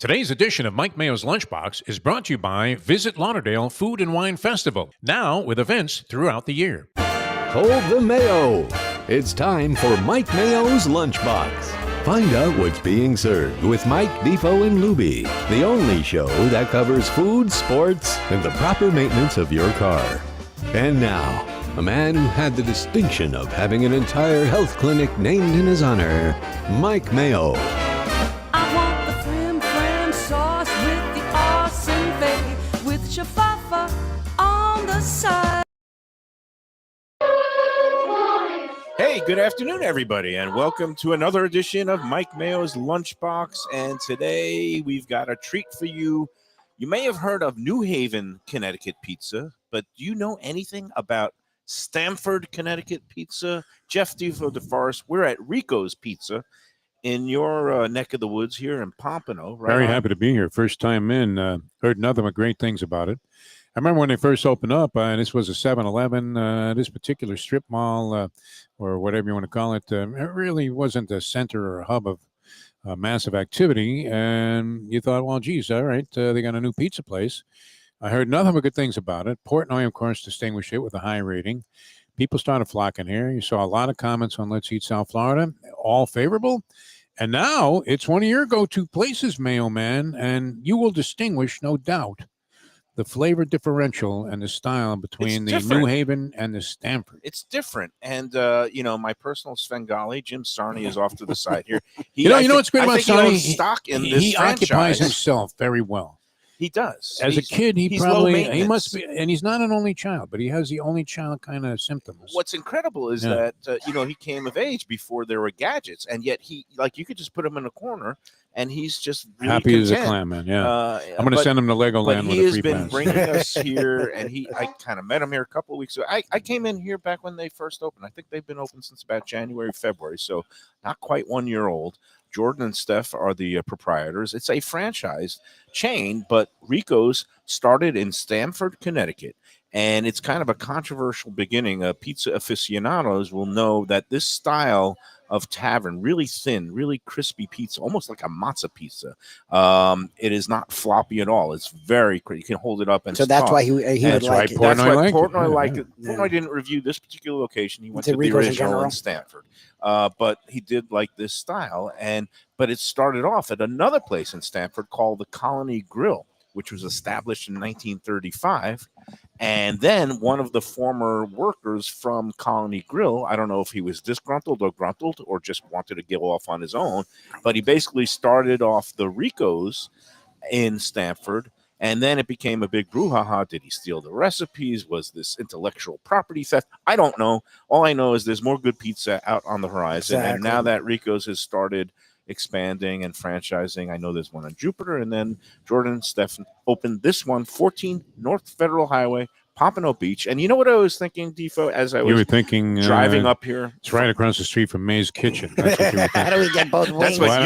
Today's edition of Mike Mayo's Lunchbox is brought to you by Visit Lauderdale Food and Wine Festival, now with events throughout the year. Hold the Mayo. It's time for Mike Mayo's Lunchbox. Find out what's being served with Mike, Defo and Lubie, the only show that covers food, sports, and the proper maintenance of your car. And now, a man who had the distinction of having an entire health clinic named in his honor, Mike Mayo. I want the flim flam sauce with the awesome bay with shafafa on the side. Hey, good afternoon, everybody, and welcome to another edition of Mike Mayo's Lunchbox. And today we've got a treat for you. You may have heard of New Haven, Connecticut pizza, but do you know anything about Stamford, Connecticut pizza? Jeff Defo DeForest, we're at Riko's Pizza in your neck of the woods here in Pompano. Right Very on. happy to be here. First time in. Heard nothing but great things about it. I remember when they first opened up, and this was a 7-Eleven, this particular strip mall, or whatever you want to call it, it really wasn't a center or a hub of massive activity. And you thought, well, geez, all right, they got a new pizza place. I heard nothing but good things about it. Portnoy, of course, distinguished it with a high rating. People started flocking here. You saw a lot of comments on Let's Eat South Florida, all favorable. And now it's one of your go-to places, Mayo Man, and you will distinguish, no doubt, the flavor differential and the style between the New Haven and the Stamford. It's different. And, my personal Svengali, Jim Sarni, is off to the side here. You know what's great about Sarni? Stock in this he franchise. occupies himself very well. He does. As a kid, he probably must be, and he's not an only child, but he has the only child kind of symptoms. What's incredible is that, he came of age before there were gadgets, and yet you could just put him in a corner, and he's just really happy content. as a clam, man. Yeah. I'm going to send him to Legoland with a free pass. He has been bringing us here, and I kind of met him here a couple of weeks ago. I came in here back when they first opened. I think they've been open since about January, February, so not quite 1 year old. Jordan and Steph are the proprietors. It's a franchise chain, but Riko's started in Stamford, Connecticut, and it's kind of a controversial beginning. Pizza aficionados will know that this style of tavern, really thin, really crispy pizza, almost like a matzo pizza. It is not floppy at all. It's very you can hold it up and so that's why he would like it. That's why Portnoy liked it. Yeah. Portnoy didn't review this particular location. He went to the original in Stamford. But he did like this style, but it started off at another place in Stamford called the Colony Grill, which was established in 1935. And then one of the former workers from Colony Grill, I don't know if he was disgruntled or gruntled or just wanted to get off on his own, but he basically started off the Riko's in Stamford. And then it became a big brouhaha. Did he steal the recipes? Was this intellectual property theft? I don't know. All I know is there's more good pizza out on the horizon. Exactly. And now that Riko's has started expanding and franchising, I know there's one on Jupiter. And then Jordan and Steph opened this one, 14 North Federal Highway, Pompano Beach. And you know what I was thinking, Defo, as I was driving up here? It's right across the street from May's Kitchen. That's what you were thinking. How do we get both wings? Why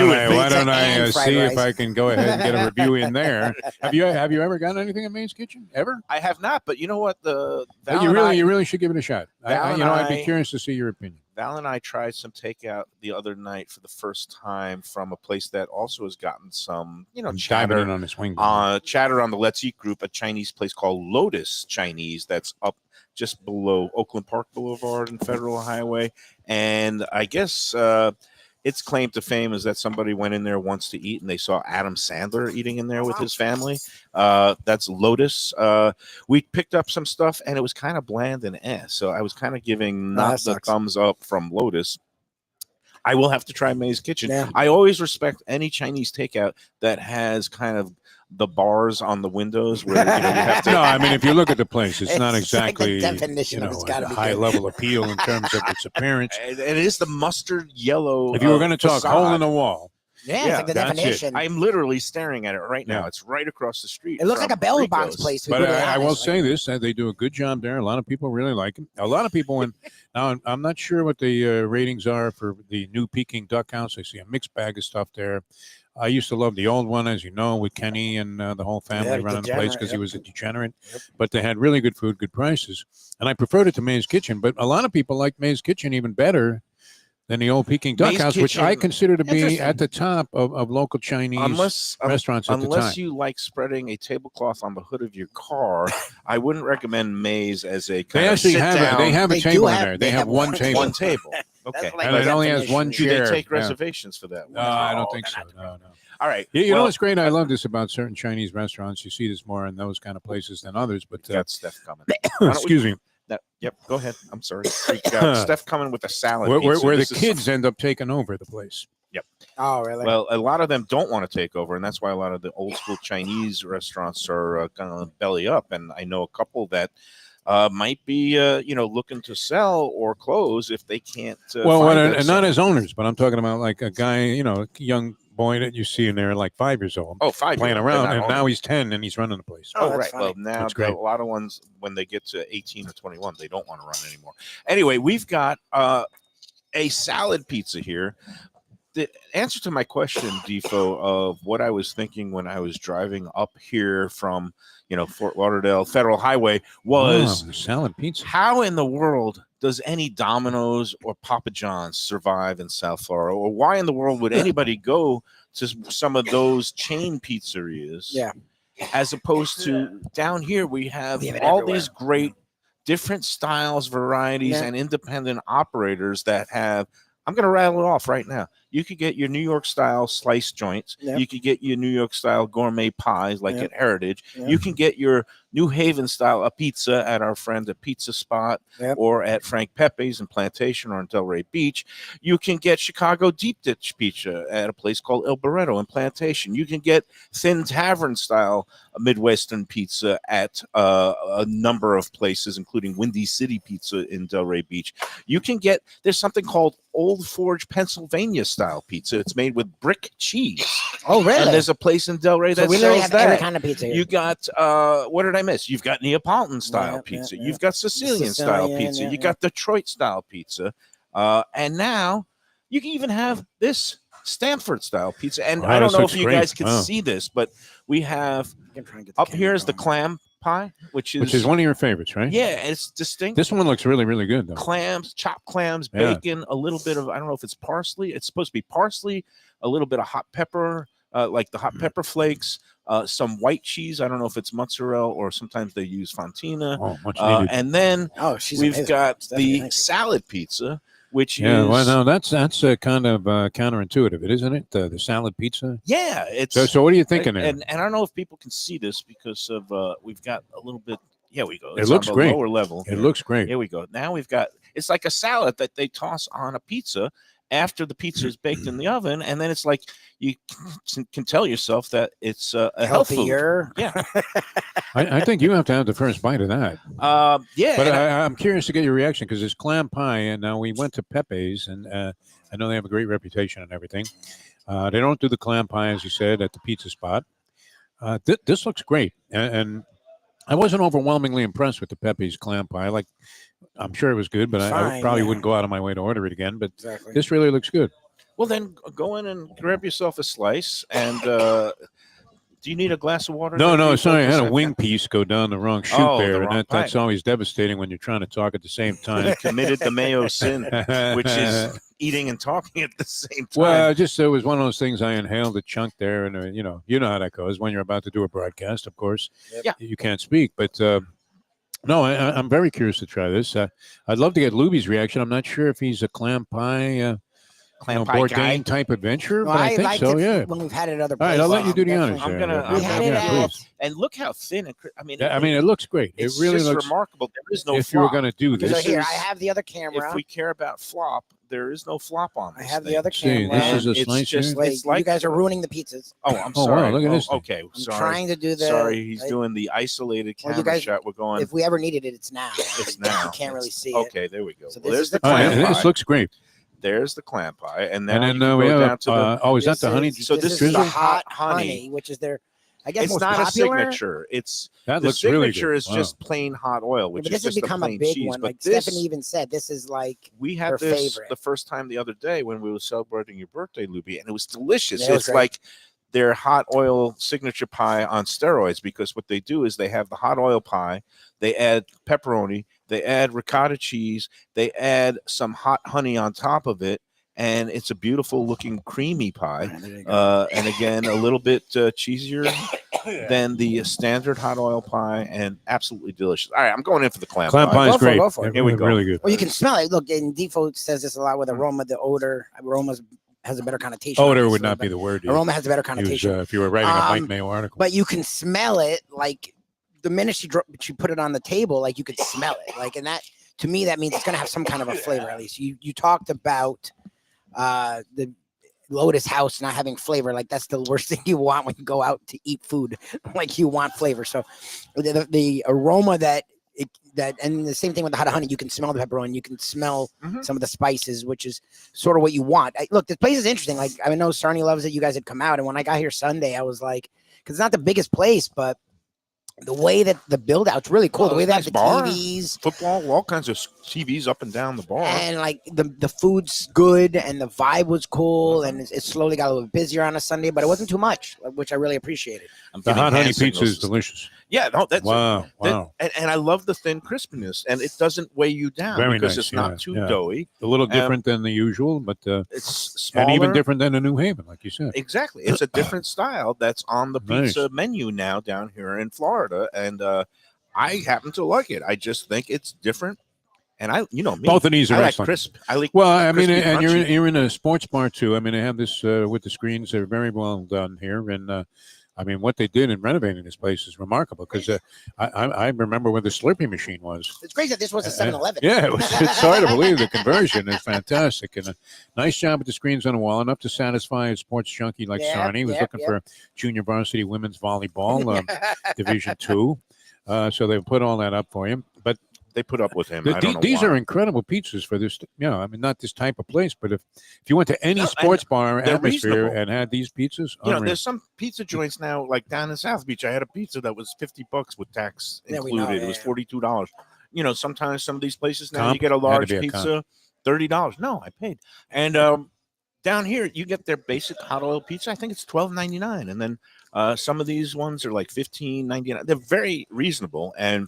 don't I see if I can go ahead and get a review in there? Have you ever gotten anything at May's Kitchen? Ever? I have not, but you know what? You really should give it a shot. I'd be curious to see your opinion. Val and I tried some takeout the other night for the first time from a place that also has gotten some, chatter on his wing. Chatter on the Let's Eat group, a Chinese place called Lotus Chinese that's up just below Oakland Park Boulevard and Federal Highway. And I guess its claim to fame is that somebody went in there once to eat and they saw Adam Sandler eating in there with his family. That's Lotus. We picked up some stuff and it was kind of bland and so I was kind of giving not the thumbs up from Lotus. I will have to try May's Kitchen. Yeah. I always respect any Chinese takeout that has kind of the bars on the windows where you have to. No, I mean, if you look at the place, it's not exactly like the definition of it's got to be high level appeal in terms of its appearance. It is the mustard yellow. If you were going to talk hole in the wall. Yeah, it's like the definition. I'm literally staring at it right now. Yeah. It's right across the street. It looks like a bell box place. But I will say this: they do a good job there. A lot of people really like it. A lot of people now I'm not sure what the ratings are for the new Peking Duck House. I see a mixed bag of stuff there. I used to love the old one, as you know, with Kenny and the whole family running the place because he was a degenerate. Yep. But they had really good food, good prices. And I preferred it to May's Kitchen. But a lot of people like May's Kitchen even better than the old Peking Duck May's House, which I Kitchen- consider to be Interesting. at the top of local Chinese restaurants at the time. Unless you like spreading a tablecloth on the hood of your car, I wouldn't recommend May's as a kind They of actually sit have down. they have a They do table in have- there. they They have have one one table. one table. Okay. like And it only has definition. one Do they chair. take Yeah. reservations for that? No, I don't Oh, think so. they're not- No. All right. You know well, what's great? I love this about certain Chinese restaurants. You see this more in those kind of places than others. But got Steph coming. Why don't we- excuse me, Yep. Go ahead. I'm sorry. We got Steph coming with a salad. where pizza. the This is- kids end up taking over the place. Oh, really? Well, a lot of them don't want to take over, and that's why a lot of the old school Chinese restaurants are kind of belly up. And I know a couple that might be, looking to sell or close if they can't. And not as owners, but I'm talking about like a guy, a young boy that you see in there, like 5 years old, five playing years. around, They're and not now owners. he's 10 and he's running the place. Oh, Oh, that's right. funny. Well, now That's great. a lot of ones when they get to 18 or 21, they don't want to run anymore. Anyway, we've got a salad pizza here. The answer to my question, Defo, of what I was thinking when I was driving up here from, Fort Lauderdale Federal Highway was salad pizza. how in the world does any Domino's or Papa John's survive in South Florida? Or why in the world would anybody go to some of those chain pizzerias? Yeah. As opposed to down here, we have We have it all everywhere. these great different styles, varieties, Yeah. and independent operators that have. I'm going to rattle it off right now. You could get your New York style slice joints. Yep. You could get your New York style gourmet pies like Yep. at Heritage. Yep. You can get your New Haven style pizza at our friend at Pizza Spot Yep. or at Frank Pepe's in Plantation or in Delray Beach. You can get Chicago deep dish pizza at a place called El Barreto in Plantation. You can get thin tavern style Midwestern pizza at a number of places, including Windy City Pizza in Delray Beach. You can get, there's something called Old Forge, Pennsylvania style pizza. It's made with brick cheese. Oh, really? And there's a place in Delray so that we literally sells have every that. kind of pizza here. You got what did I miss? You've got Neapolitan style Yeah, pizza. yeah. You've got Sicilian style Sicilian, pizza. yeah, You yeah. got Detroit style pizza. And now you can even have this Stanford style pizza. And Wow, I don't this know looks if you great. guys can Wow. see this, but we have You can try and get the up here camera is the going. clam pie, which is one of your favorites, right? yeah, it's distinct. This one looks really, really good, though. Clams, chopped clams, Yeah. bacon, a little bit of I don't know if it's parsley. It's supposed to be parsley, a little bit of hot pepper, like the hot pepper flakes, some white cheese. I don't know if it's mozzarella or sometimes they use fontina. Oh, much needed. And then Oh, she's we've amazing. got Stephanie, the thank you. salad pizza, which Yeah, is well, no, that's kind of counterintuitive, isn't it? The salad pizza. yeah, it's So what are you thinking there? and I don't know if people can see this because of we've got a little bit. Here we go. It It's looks on the great. lower level. It looks great. Here we go. Now we've got it's like a salad that they toss on a pizza after the pizza is baked in the oven, and then it's like you can tell yourself that it's a health food. Healthier. Yeah, I think you have to have the first bite of that. yeah. But and I'm curious to get your reaction because there's clam pie, and now we went to Pepe's, and I know they have a great reputation and everything. They don't do the clam pie, as you said, at the pizza spot. This looks great, and I wasn't overwhelmingly impressed with the Pepe's clam pie. I'm sure it was good, but I Fine, probably yeah. wouldn't go out of my way to order it again. But Exactly. this really looks good. well, then go in and grab yourself a slice. And do you need a glass of water? No, there, sorry, I had a Defo? wing piece go down the wrong chute Oh, the there, wrong and that's pipe. always devastating when you're trying to talk at the same time. Committed the Mayo sin, which is eating and talking at the same time. Well, just it was one of those things. I inhaled a chunk there, and you know how that goes when you're about to do a broadcast. Of course, Yeah. you can't speak. But no, I'm very curious to try this. I'd love to get Lubie's reaction. I'm not sure if he's a clam pie, Clam pie guy. Bourdain type adventure, Well, but I think liked so. it Yeah. when we've had it at other All right, places. I'll let you do the Definitely. honors. I'm there. gonna- We had it yeah, at- please. And look how thin and I mean, I mean, it looks great. It it's really just looks. remarkable. There is no If you were flop. going to do So this, here, is- I have the other camera. If we care about flop, there is no flop on I this have the thing. other See, camera. this is a And it's slice just here? Wait, it's like you guys are ruining the pizzas. Oh, I'm Oh, wow, sorry. look at this thing. Okay, I'm sorry. trying to do the. Sorry, he's like, doing the isolated Well, camera you guys- shot. We're going. If we ever needed it, it's now. It's now. You can't really see it. Okay, there we go. So Well, this there's is the the all right, clam pie. this looks great. There's the clam pie, and now And you then can we go have down to the. oh, is that This the honey? is- So this this is is the the hot hot honey. which is their, I guess, It's most not popular. a signature. It's That the looks really signature good. is Wow. just plain hot oil, which But is this has just become a a plain big cheese. one. But Like this, Stephanie even said, this is like we her had this favorite. the first time the other day when we were celebrating your birthday, Lubie, and it was delicious. Yeah, it was It's great. like their hot oil signature pie on steroids because what they do is they have the hot oil pie, they add pepperoni, they add ricotta cheese, they add some hot honey on top of it, and it's a beautiful looking creamy pie. There you go. And again, a little bit cheesier than the standard hot oil pie, and absolutely delicious. All right, I'm going in for the clam Clam pie Go is for it, great. go for it. Here we go. Really good. Well, you can smell it. Look, and Defo says this a lot with aroma, the odor. Aromas has a better connotation. Odor obviously, would not be but the word. Aroma has a better Use, connotation. if you were writing a Mike Um, Mayo article. But you can smell it, like the minute she put it on the table, like you could smell it, like, and that to me that means it's gonna have some kind of a flavor at least. You talked about the Lotus House not having flavor, like that's the worst thing you want when you go out to eat food. Like you want flavor, so the aroma that and the same thing with the hot honey, you can smell the pepperoni, you can smell some of the spices, which is sort of what you want. Look, this place is interesting. Like I know Sarni loves it. You guys had come out, and when I got here Sunday, I was like, because it's not the biggest place, but the way that the build out's really cool. The way they have the TVs, football, all kinds of TVs up and down the bar, and like the food's good, and the vibe was cool, and it slowly got a little busier on a Sunday, but it wasn't too much, which I really appreciated. The hot honey pizza is delicious. Yeah, no, that's wow. And I love the thin crispiness, and it doesn't weigh you down because it's not too doughy. A little different than the usual, but it's smaller. and even different than a New Haven, like you said. Exactly, it's a different style that's on the pizza menu now down here in Florida, and I happen to like it. I just think it's different, and me, both of these are I excellent. Like crisp. I like well, I mean, and crunchy. you're in a sports bar too. I mean, they have this with the screens. They're very well done here, and I mean, what they did in renovating this place is remarkable because I remember where the Slurpee machine was. It's great that this was a 7-Eleven. Yeah, it's hard to believe the conversion is fantastic. And a nice job with the screens on the wall, enough to satisfy a sports junkie like Sarni. He was looking for junior varsity women's volleyball, Division II. So they put all that up for him. But they put up with him. I don't know these why. are incredible pizzas for this. I mean, not this type of place, but if you went to any sports bar atmosphere reasonable. And had these pizzas, there's some pizza joints now, like down in South Beach. I had a pizza that was $50 with tax included. It was $42. Sometimes some of these places now you get a large pizza, $30. No, I paid. And down here you get their basic hot oil pizza. I think it's $12.99, and then some of these ones are like $15.99. They're very reasonable, and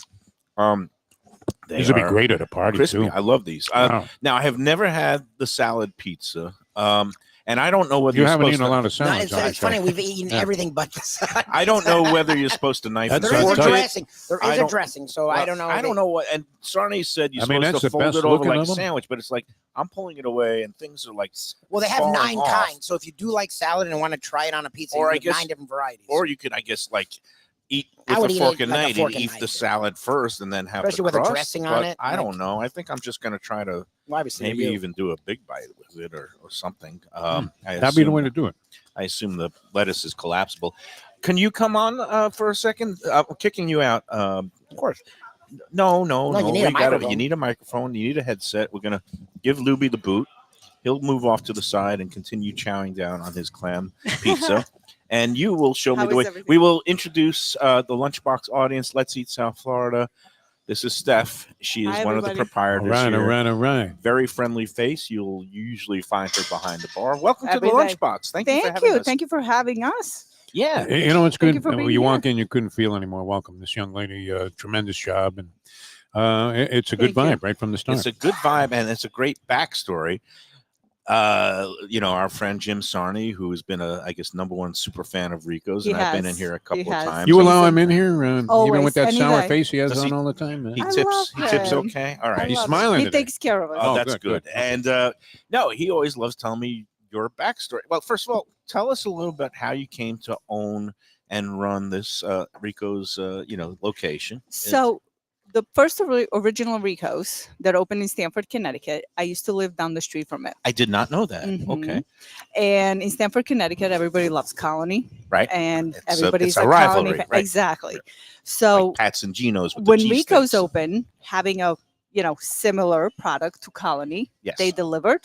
these would be great at a party crispy. too. I love these. Now I have never had the salad pizza, and I don't know whether you you're haven't supposed eaten to. a lot of salads. It's funny. We've eaten everything but the salad. I don't know whether you're supposed to knife. There is a dressing. There is a dressing, so I don't know. I don't know what. And Sarni said you're supposed that's to the fold best it over like looking a of them. sandwich, but it's like I'm pulling it away, and things are like. Well, they have falling 9 off. kinds, so if you do like salad and want to try it on a pizza, Or you I have guess- 9 different varieties. Or you could, I guess, like eat I with would a eat fork it and like a knife. fork And and eat knife, the yeah. salad first, and then have Especially the with a crust, dressing on but it, I like- don't know. I think I'm just going to try to Well, obviously, maybe you. even do a big bite with it or something. That'd be the way to do it. I assume the lettuce is collapsible. Can you come on for a second? I'm kicking you out. Of course. No. you need a microphone. You need a microphone. You need a headset. We're going to give Lubie the boot. He'll move off to the side and continue chowing down on his clam pizza. And you will show me How the way. is everything? We will introduce the Lunchbox audience. Let's Eat South Florida. This is Steph. She is Hi, one of the everybody. proprietors All here. right. Very friendly face. You'll usually find her behind the bar. Welcome Every to the day. Lunchbox. Thank you for Thank having you. us. Thank you for having us. Yeah. You know, it's Thank good. you for When being you here. walk in, you couldn't feel any more welcome. This young lady, tremendous job. And it's a good Thank you. vibe right from the start. It's a good vibe, and it's a great backstory. Our friend Jim Sarni, who has been I guess, #1 super fan of Riko's, He and I've been in has. here a He couple of has. times. You allow him in here, even Always, with that any sour day. face he has Does on he- all the time. He I tips. love He tips him. okay. All right. I He's love him. smiling He today. takes care of us. Oh, Oh, that's good. good. And no, he always loves telling me your backstory. Well, first of all, tell us a little bit how you came to own and run this Riko's, location. So the first original Riko's that opened in Stamford, Connecticut, I used to live down the street from it. I did not know that. Mhm. Okay. And in Stamford, Connecticut, everybody loves Colony. Right. And It's everybody's a a rivalry, Colony fan. right. Exactly. So Like Pat's and Geno's with when the cheese Riko's sticks. opened, having a similar product to Colony, Yes. they delivered.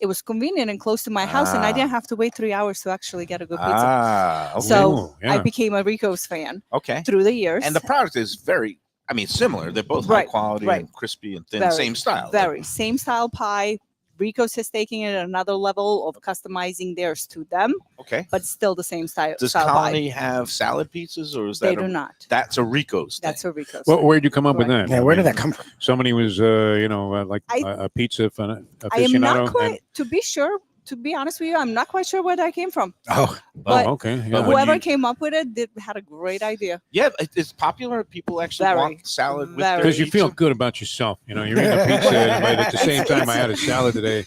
It was convenient and close to my house, and I Ah. didn't have to wait 3 hours to actually get a good pizza. Ah, okay. So Ooh, yeah. I became a Riko's fan Okay. through the years. And the product is very, similar. They're both high Right, quality right. and crispy and thin. Very, Same style. Very same style pie, Rico's has taken it another level of customizing theirs to them, Okay. but still the same style. Does style pie. Colony have salad pizzas, or is that They do not. That's a Rico's thing? That's a Rico's. Well, where'd you come up with that? Yeah, where did that come from? Somebody was, like a pizza I am aficionado. not quite, to be honest with you, I'm not quite sure where that came from. Oh, But okay. but Yeah. when whoever you- came up with it had a great idea. Yeah, it's popular. People actually Very, want salad with very. their Because you feel pizza. good about yourself, you're eating a pizza, but at the same time, I had a salad today.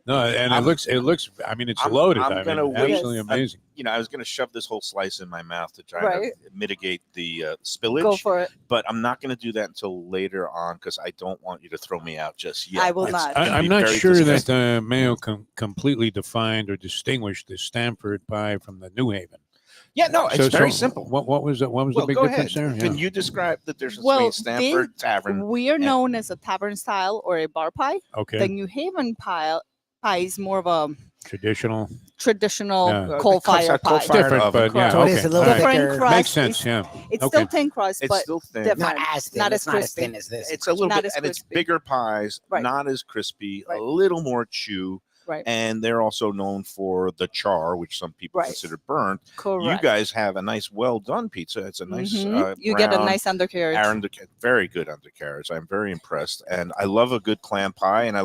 No, and it looks. I mean, it's I'm- loaded. I'm I mean, gonna wait. absolutely Yes. amazing. I was going to shove this whole slice in my mouth to try Right. to mitigate the spillage. Go for it. But I'm not going to do that until later on because I don't want you to throw me out just yet. I will It's not. gonna I'm be not very sure disgusting. that Mayo completely defined or distinguished the Stanford pie from the New Haven. Yeah, no, it's very simple. What was it? What was Well, the big go difference ahead. there? Can you describe the difference Well, between Stanford Tavern? We are known as a tavern style or a bar pie. Okay. The New Haven pie is more of a Traditional. traditional Yeah. coal Cups fire are coal pie. fired Different, oven. but yeah. So it Okay. is a little all right. Different thicker. crust. Makes sense. It's, Yeah. it's Okay. still thin crust, It's but still thin. different. not as thin. Not it's as not as crispy. thin as this. It's a little Not bit, as and it's crispy. bigger pies, Right. not as crispy, Right. a little more chew. Right. And they're also known for the char, which some people Right. consider burnt. correct. You guys have a nice, well done pizza. It's a nice, Mhm. You get a brown, nice undercarriage. very good undercarriage. I'm very impressed, and I love a good clam pie. And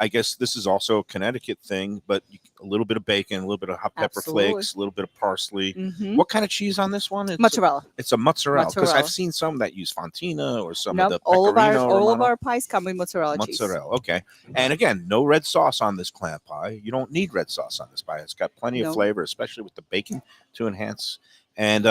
I guess this is also a Connecticut thing, but a little bit of bacon, a little bit of hot pepper Absolutely. flakes, a little bit of parsley. Mhm. What kind of cheese on this one? Mozzarella. It's a mozzarella because Mozzarella. I've seen some that use fontina or some Nope. of the all of pecorino our romano. pies come with mozzarella cheese. Mozzarella, okay. And again, no red sauce on this clam pie. You don't need red sauce on this pie. It's got plenty of No. flavor, especially with the bacon to enhance. And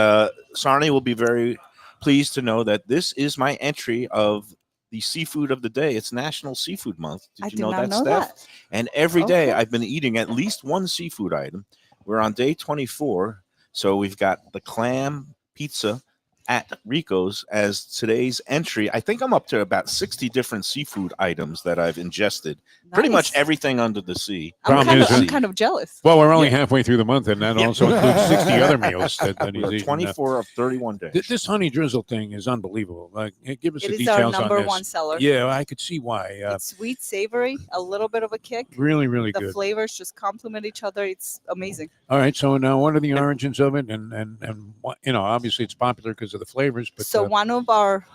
Sarni will be very pleased to know that this is my entry of the seafood of the day. It's National Seafood Month. I Did did you know not that, know Steph? that. And every day Okay. I've been eating at least one seafood item. We're on day 24. So we've got the clam pizza at Rico's as today's entry. I think I'm up to about 60 different seafood items that I've ingested. Pretty much Nice. everything under the sea. Problem is, I'm kind of jealous. Well, we're only Yeah. halfway through the month, and that Yeah. also includes 60 other meals that he's We're eaten. 24 of 31 days. This honey drizzle thing is unbelievable. Like, give us It the is our details number on this. one seller. Yeah, I could see why. It's sweet, savory, a little bit of a kick. Really, really The good. flavors just complement each other. It's amazing. All right, so now what are the origins of it? And what, obviously it's popular because of the flavors, but So one of our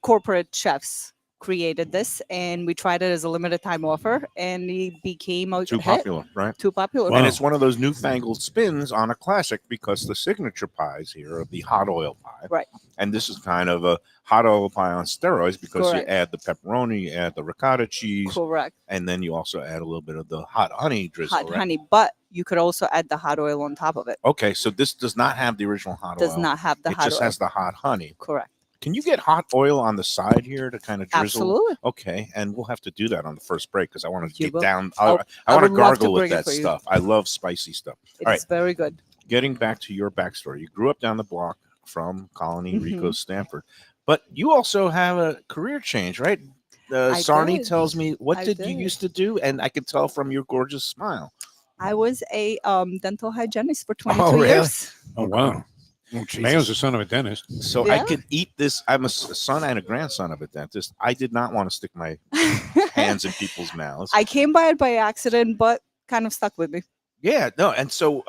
corporate chefs created this, and we tried it as a limited time offer, and it became a Too hit. popular, right? Too popular. Wow. And it's one of those newfangled spins on a classic because the signature pies here are the hot oil pie. Right. And this is kind of a hot oil pie on steroids because Correct. you add the pepperoni, you add the ricotta cheese, Correct. and then you also add a little bit of the hot honey drizzle. Hot right? honey, but you could also add the hot oil on top of it. Okay, so this does not have the original hot oil. Does not have the it hot just oil. has the hot honey. Correct. Can you get hot oil on the side here to kind of drizzle? Absolutely. Okay, and we'll have to do that on the first break because I want to You get will. down. I I want to would love to gargle with bring it that for you. stuff. I love spicy stuff. It's All right. very good. Getting back to your backstory, you grew up down the block from Colony, Mhm. Rico, Stanford, but you also have a career change, right? I Sarni did. tells me, what I did you did. used to do? And I could tell from your gorgeous smile. I was a dental hygienist for 22 Oh, really? years. oh wow, Oh, Jesus. Mayo's the son of a dentist. So I Yeah. could eat this. I'm a son and a grandson of a dentist. I did not want to stick my hands in people's mouths. I came by it by accident, but kind of stuck with me. Yeah, no. And so,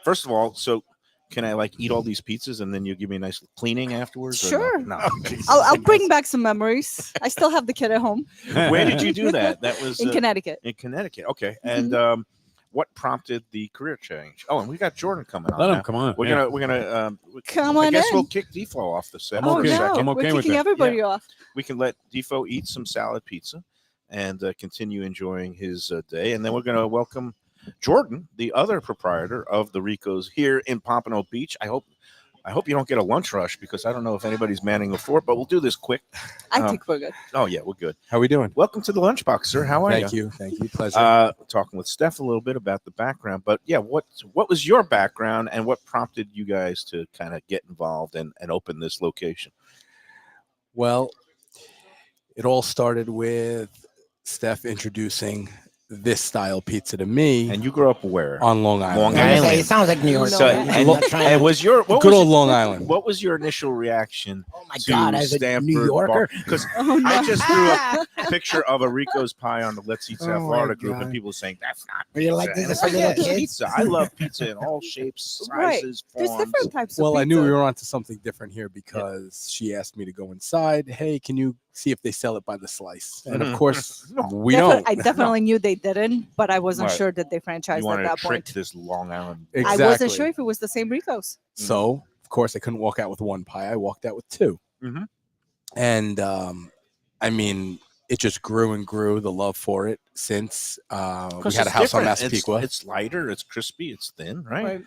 first of all, so can I like eat all these pizzas and then you give me a nice cleaning afterwards? or no? Sure. No. I'll bring back some memories. I still have the kid at home Where did you do that? That was in Connecticut. in Connecticut. Okay. And what prompted the career change? Oh, and we got Jordan coming on. Let now. him come on. We're yeah. gonna Come I on guess in. we'll kick Defo off the set. I'm Oh okay. for a no, second. I'm okay we're with kicking that. everybody off. We can let Defo eat some salad pizza and continue enjoying his day, and then we're gonna welcome Jordan, the other proprietor of the Rico's here in Pompano Beach. I hope you don't get a lunch rush because I don't know if anybody's manning the fort, but we'll do this quick. I think we're good. Oh yeah, we're good. How we doing? Welcome to the Lunchbox, sir. How are Thank you. Pleasure. Talking with Steph a little bit about the background, but yeah, what was your background and what prompted you guys to kind of get involved and open this location? Well, it all started with Steph introducing this style pizza to me And you grew up where? on Long Island. Long I was gonna say, Island. it sounds like New York. So, I'm not trying and to- was your what Good was old it- Long Island. What was your initial reaction oh my to God, as a Stanford New Yorker. Because Oh, no. I just threw up a picture of a Rico's Pie on the Let's Eat South Oh, my Florida group, God. and people saying that's not Are you like pizza. this And for it's like, little "Yeah, kids?" pizza. I love pizza in all shapes, Right. sizes, There's forms. different types of Well, I knew we pizza. were onto something different here because she asked me to go inside. Hey, can you see if they sell it by the slice? And of Mhm. course, No. we Definitely- don't. I definitely knew they didn't, but I wasn't Right. sure that they You franchised at wanted to that trick point. this Long Island. Exactly. I wasn't sure if it was the same Rico's. So, of course, I couldn't walk out with one pie. I walked out with two. Mhm. And I mean, it just grew and grew, the love for it since we 'Cause had a it's house on different. Massapequa. It's lighter, it's crispy, it's thin, right?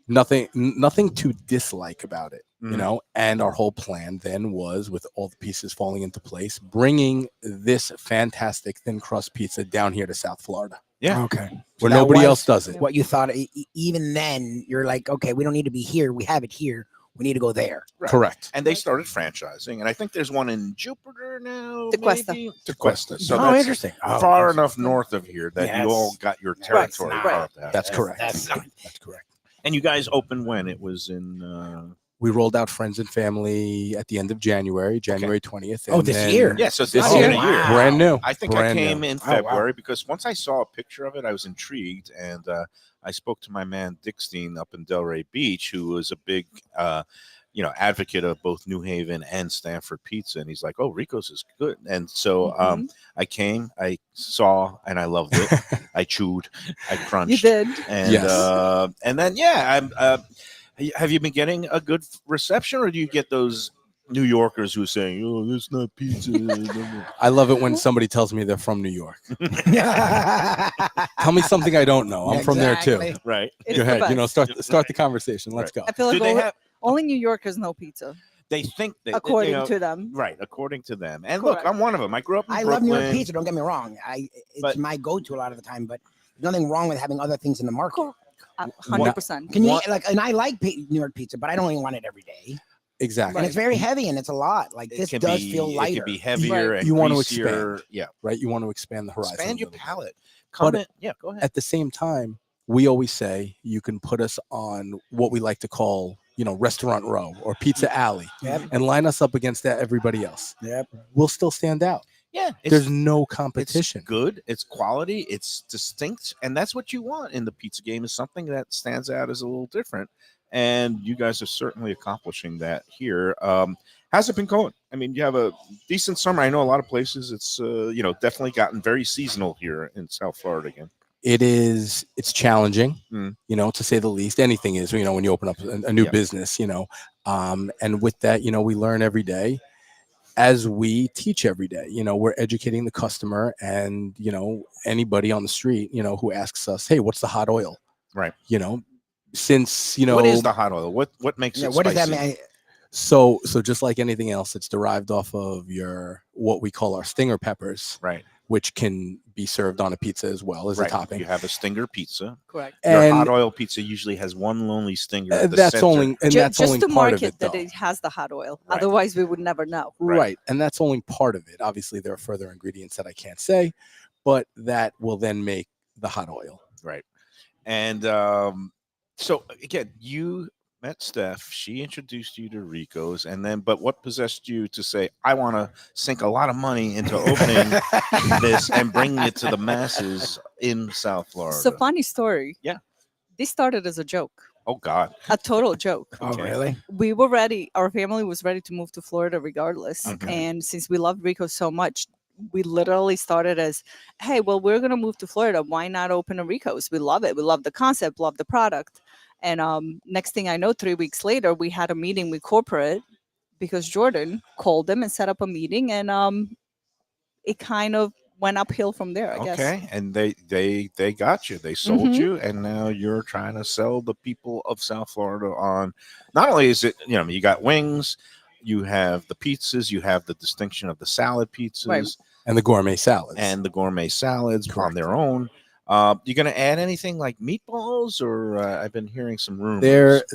Nothing to dislike about it, you Mhm. know. And our whole plan then was, with all the pieces falling into place, bringing this fantastic thin crust pizza down here to South Florida, Yeah. Okay. where that nobody was else does it. What you thought, even then, you're like, okay, we don't need to be here. We have it here. We need to go there. Right. Correct. And they started franchising, and I think there's one in Jupiter now. Tequesta. maybe? Tequesta. So oh, that's interesting. far enough north of here that Yes. you all got your Right. territory Right. carved out. That's correct. That's not- That's correct. And you guys opened when? It was in We rolled out friends and family at the end of January 20th. Oh, and this then year? yeah, so it's This not year, even a year. brand new. I think brand I came new. in Oh, wow. February because once I saw a picture of it, I was intrigued, and I spoke to my man Dickstein up in Delray Beach, who was a big, advocate of both New Haven and Stanford pizza, and he's like, "Oh, Rico's is good," and so I came, I saw, and I loved it. I chewed, I crunched, You did. and Yes. and then I'm. Have you been getting a good reception, or do you get those New Yorkers who are saying, "Oh, that's not pizza"? I love it when somebody tells me they're from New York. Tell me something I don't know. I'm from there too. Exactly. Right? It's Go the ahead. best. Start the conversation. Let's go. I feel like Do they have? only New Yorkers know pizza, They think they according to them. Right, according to them. And look, Correct. I'm one of them. I grew up in I Brooklyn. love New York pizza. Don't get me wrong. It's But- my go-to a lot of the time, but there's nothing wrong with having other things in the market. 100%. Can you What- like? And I like New York pizza, but I don't even want it every day. Exactly. And it's very heavy and it's a lot. Like It this can does be, feel It lighter. can be heavier and You want to greasier. expand. Yeah, Right. You want to expand the horizon. expand a your little bit. palate. Come But in. Yeah, go ahead. At the same time, we always say you can put us on what we like to call, restaurant row or pizza alley, Yep. and line us up against everybody else. Yep. We'll still stand out. Yeah, There's no it's competition. good. It's quality. It's distinct, and that's what you want in the pizza game. Is something that stands out as a little different. And you guys are certainly accomplishing that here. How's it been going? I mean, you have a decent summer. I know a lot of places. It's definitely gotten very seasonal here in South Florida again. It's challenging, Mm. to say the least. Anything is, when you open up a new Yeah. business, and with that, we learn every day as we teach every day. We're educating the customer and, anybody on the street, who asks us, hey, what's the hot oil? Right. Since, What is the hot oil? What makes Yeah, it what does that spicy? mean? So just like anything else, it's derived off of what we call our stinger peppers, Right. which can be served on a pizza as well as a Right. topping. You have a stinger pizza. Correct. Your And hot oil pizza usually has one lonely stinger. At the that's center. only that's Just only to part of market it, that though. it has the hot oil. Right. Otherwise, we would never know. Right. And that's only part of it. Obviously, there are further ingredients that I can't say, but that will then make the hot oil. Right. And so again, you met Steph. She introduced you to Rico's, and then, but what possessed you to say, I want to sink a lot of money into opening this and bringing it to the masses in South Florida? It's a funny story. Yeah. This started as a joke, Oh God. a total joke. Oh, Okay. really? We were ready. Our family was ready to move to Florida regardless. Okay. And since we loved Rico so much, we literally started as, hey, well, we're going to move to Florida. Why not open a Rico's? We love it. We love the concept, love the product. And next thing I know, 3 weeks later, we had a meeting with corporate because Jordan called them and set up a meeting. And it kind of went uphill from there, I guess. Okay. And they got you. They sold Mhm. you, and now you're trying to sell the people of South Florida on. Not only is it, you got wings, you have the pizzas, you have the distinction of the salad pizzas. Right. And the gourmet salads. And the gourmet salads on Correct. their own. You going to add anything like meatballs, or I've been hearing some rumors.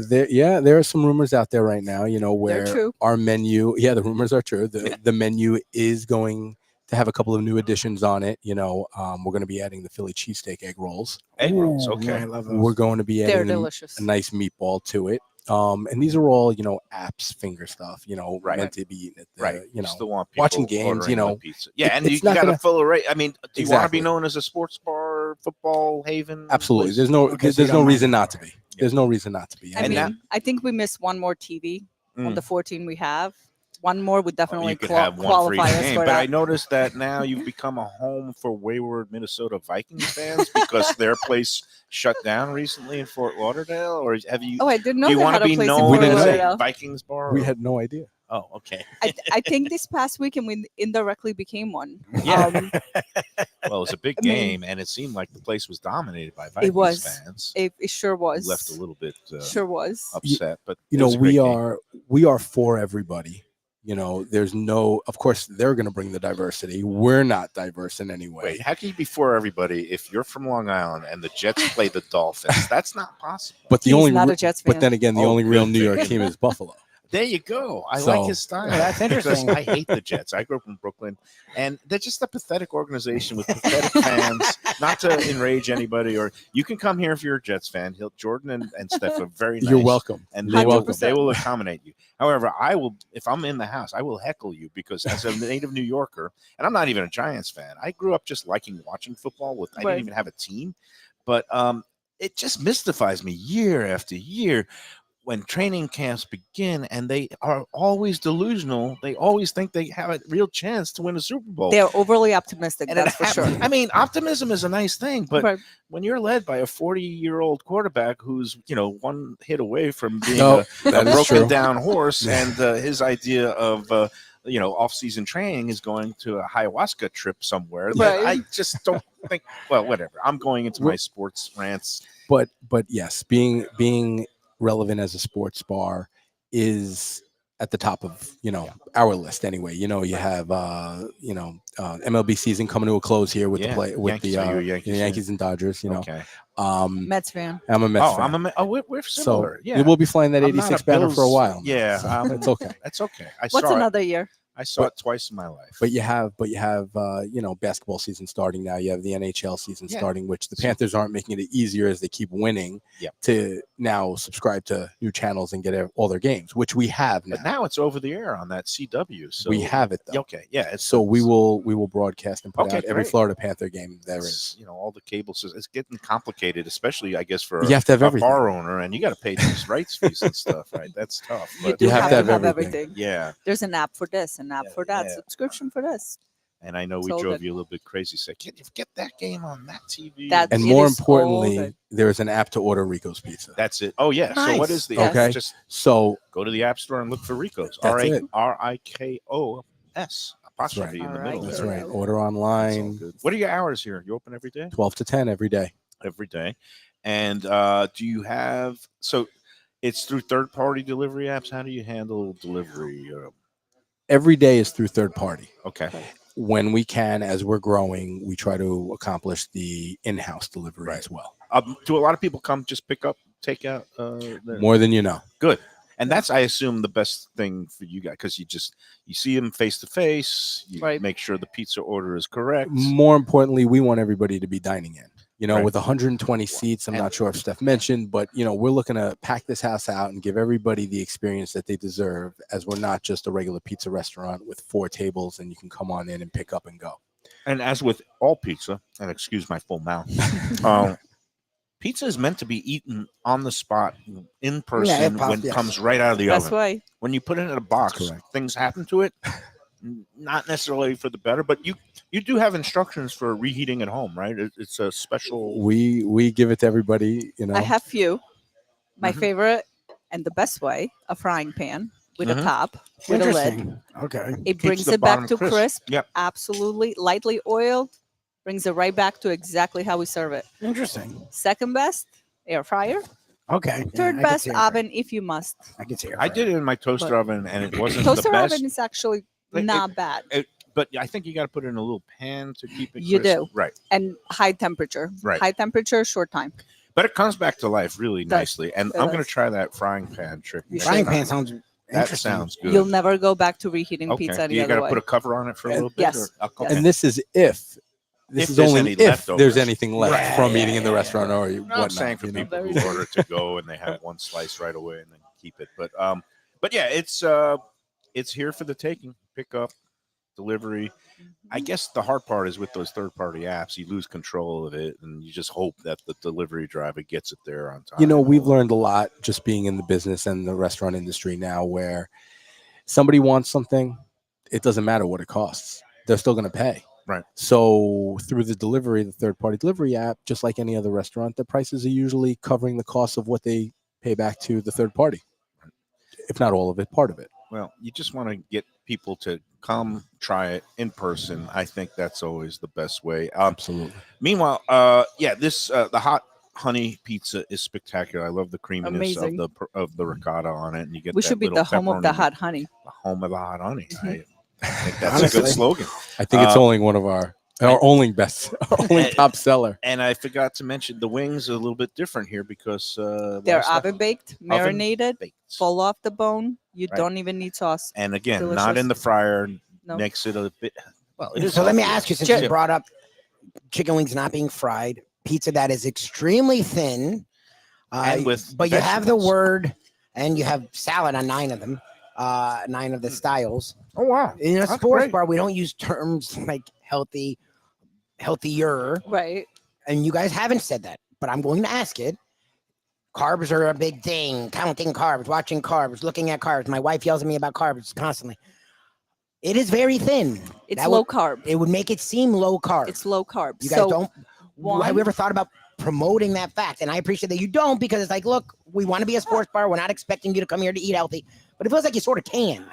there are some rumors out there right now, They're where true. our menu, the rumors are true. The menu is going to have a couple of new additions on it. We're going to be adding the Philly cheesesteak egg rolls. Egg rolls, Ooh, okay. yeah, I love those. We're going to be They're adding delicious. a nice meatball to it. And these are all, apps, finger stuff, Right. meant to be eaten at the, Right. You still want people watching games, ordering with pizza. Yeah, and it's you not got a gonna- full array. I mean, do you want to be Exactly. known as a sports bar, football haven? Absolutely. place? There's no Okay, so there's you no don't reason mind. not to be. There's no reason not to be. I And mean, that- I think we missed one more TV on Mm. the 14 we have. One more would definitely You could have one for each qualify us game, for but I that. noticed that now you've become a home for wayward Minnesota Vikings fans because their place shut down recently in Fort Lauderdale. Or have you? Oh, I didn't know do you they want had to a be place in known Fort didn't as know. a Lauderdale. Vikings bar? We had no idea. Oh, okay. I think this past weekend we indirectly became one. Yeah. Um, Well, it was a big I mean, game, and it seemed like the place was dominated by Vikings was. fans. it sure was. Left a little bit Sure was. upset, but it was a great game. we are for everybody. There's no, of course, they're going to bring the diversity. We're not diverse in any way. Wait, how can you be for everybody if you're from Long Island and the Jets play the Dolphins? That's not possible. But the He's only, not re- a Jets but fan. then again, the Oh, only real good New York thing. team is Buffalo. There you go. I So- like his style. Yeah, that's interesting. Because I hate the Jets. I grew up in Brooklyn, and they're just a pathetic organization with pathetic fans. Not to enrage anybody, or you can come here if you're a Jets fan. Jordan and Steph are very nice. You're welcome. And You're they will, welcome. they will accommodate you. However, I will, if I'm in the house, I will heckle you because as a native New Yorker, and I'm not even a Giants fan, I grew up just liking watching football. I Right. didn't even have a team, but it just mystifies me year after year when training camps begin, and they are always delusional. They always think they have a real chance to win a Super Bowl. They're overly optimistic. And it That's for sure. happens. I mean, optimism is a nice thing, but Right. when you're led by a 40-year-old quarterback who's, one hit away from being No, a that is broken true. down horse, and his idea of off-season training is going to a ayahuasca trip somewhere. That Right. I just don't think. Well, whatever. I'm going into my sports rants. But yes, being relevant as a sports bar is at the top of our list anyway. You have MLB season coming to a close here with Yeah, the play with Yankees. the Are you a Yankees fan? Yankees and Dodgers. Okay. Mets fan. I'm a Mets fan. We're similar. So Yeah. we'll be flying that I'm not 86 a banner for a Bills- while. now, Yeah, so it's okay. That's okay. I What's saw it. another year? I saw it twice in my life. But you have basketball season starting now. You have the NHL season Yeah. starting, which the Panthers aren't making it easier as they keep winning Yep. to now subscribe to new channels and get all their games, which we have now. But now it's over the air on that CW. So we have it though. Okay, yeah. It's, So we will broadcast and put Okay, out every great. Florida Panther game there it's, is. all the cable systems. It's getting complicated, especially I guess for You have to have a everything. bar owner, and you got to pay these rights fees and stuff, right? That's tough. You But do You have have to to have have everything. everything. yeah, There's an app for this, an app Yeah, for that, yeah. subscription for this. and I know we So drove good. you a little bit crazy. Say, can you get that game on that TV? That- And It more is all importantly, good. there's an app to order Rico's Pizza. That's it. Oh yeah. So what Nice. is the Yes. Okay. Just So go to the App Store and look for Rico's. That's it. RIKOS apostrophe in the All middle. right. that's there. right. Right. Order That's all online, good. What are your hours here? You open every day? 12 to 10 every day. Every day. And do you have so it's through third party delivery apps? How do you handle delivery? Every day is through third party. Okay. When we can, as we're growing, we try to accomplish the in-house delivery Right. as well. Do a lot of people come just pick up, take out? More than you know. Good. And that's, I assume, the best thing for you guys because you see them face to face. You Right. make sure the pizza order is correct. More importantly, we want everybody to be dining in. Right. With 120 seats, I'm And- not sure if Steph mentioned, but we're looking to pack this house out and give everybody the experience that they deserve, as we're not just a regular pizza restaurant with 4 tables and you can come on in and pick up and go. And as with all pizza, and excuse my full mouth, pizza is meant to be eaten on the spot in person when it yes. comes right out of the That's oven. why. When you put it in a box, That's correct. things happen to it. Not necessarily for the better, but you do have instructions for reheating at home, right? It's a special. We give it to everybody. I have few. My Mhm. favorite and the best way, a frying pan with Mhm. a top, with a lid. Interesting. Okay. It Keeps brings the it back bottom to crisp. Yep. Absolutely. Lightly oiled. Brings it right back to exactly how we serve it. Interesting. Second best, air fryer. Okay. Yeah, Third I could best, see air fryer. oven if you must. I can see. air I fryer. did it in my toaster But- oven, and it wasn't Toaster the best. oven is actually It- not bad. But I think you got to put it in a little pan to keep it. You crisp. do. Right? And high temperature. Right. High temperature, short time. But it comes back to life really Does. nicely, and It I'm going to does. try that frying pan trick. You next Frying time. pan sounds That Interesting. sounds good. You'll never go back to reheating Okay. pizza any You other got to way. put a cover on it for a little bit? Yes. Or, Yes. okay. And this is if. This If is there's only any if leftovers. there's anything left Yeah, from yeah, eating in the yeah, restaurant or No, whatnot. I'm saying for you know? people Very who true. order to go and they have one slice right away and then keep it. But yeah, it's here for the taking. Pick up, delivery. I guess the hard part is with those third-party apps, you lose control of it, and you just hope that the delivery driver gets it there on time. You know, we've learned a lot just being in the business and the restaurant industry now, where somebody wants something, it doesn't matter what it costs. They're still going to pay. Right. So through the delivery, the third-party delivery app, just like any other restaurant, the prices are usually covering the cost of what they pay back to the third party, if not all of it, part of it. Well, you just want to get people to come try it in person. I think that's always the best way. Absolutely. Meanwhile, this the hot honey pizza is spectacular. I love the creaminess Amazing. of the ricotta on it, and you get We that should be little the home of the pepperoni. hot honey. The home of the hot honey. Mhm. I think that's a Honestly. good slogan. I think it's only one of our only top seller. And I forgot to mention the wings are a little bit different here because They're oven baked, marinated, baked. full off the bone. You Right. don't even need sauce. And again, not Delicious. in the fryer. No. Makes it a bit. Well, it is. So let me healthier. ask you, since Sure. you brought up chicken wings not being fried, pizza that is extremely thin, And with but you have the vegetables. word, and you have salad on 9 of them, 9 of the styles. Oh wow! In a That's sports great. bar, we don't use terms like healthy, healthier, Right. and you guys haven't said that, but I'm going to ask it. Carbs are a big thing. Counting carbs, watching carbs, looking at carbs. My wife yells at me about carbs constantly. It is very thin. It's That low would- carb. It would make it seem low carb. It's low carb. You guys So don't. one- Have we ever thought about promoting that fact? And I appreciate that you don't, because it's like, look, we want to be a sports bar. We're not expecting you to come here to eat healthy, but it feels like you sort of can.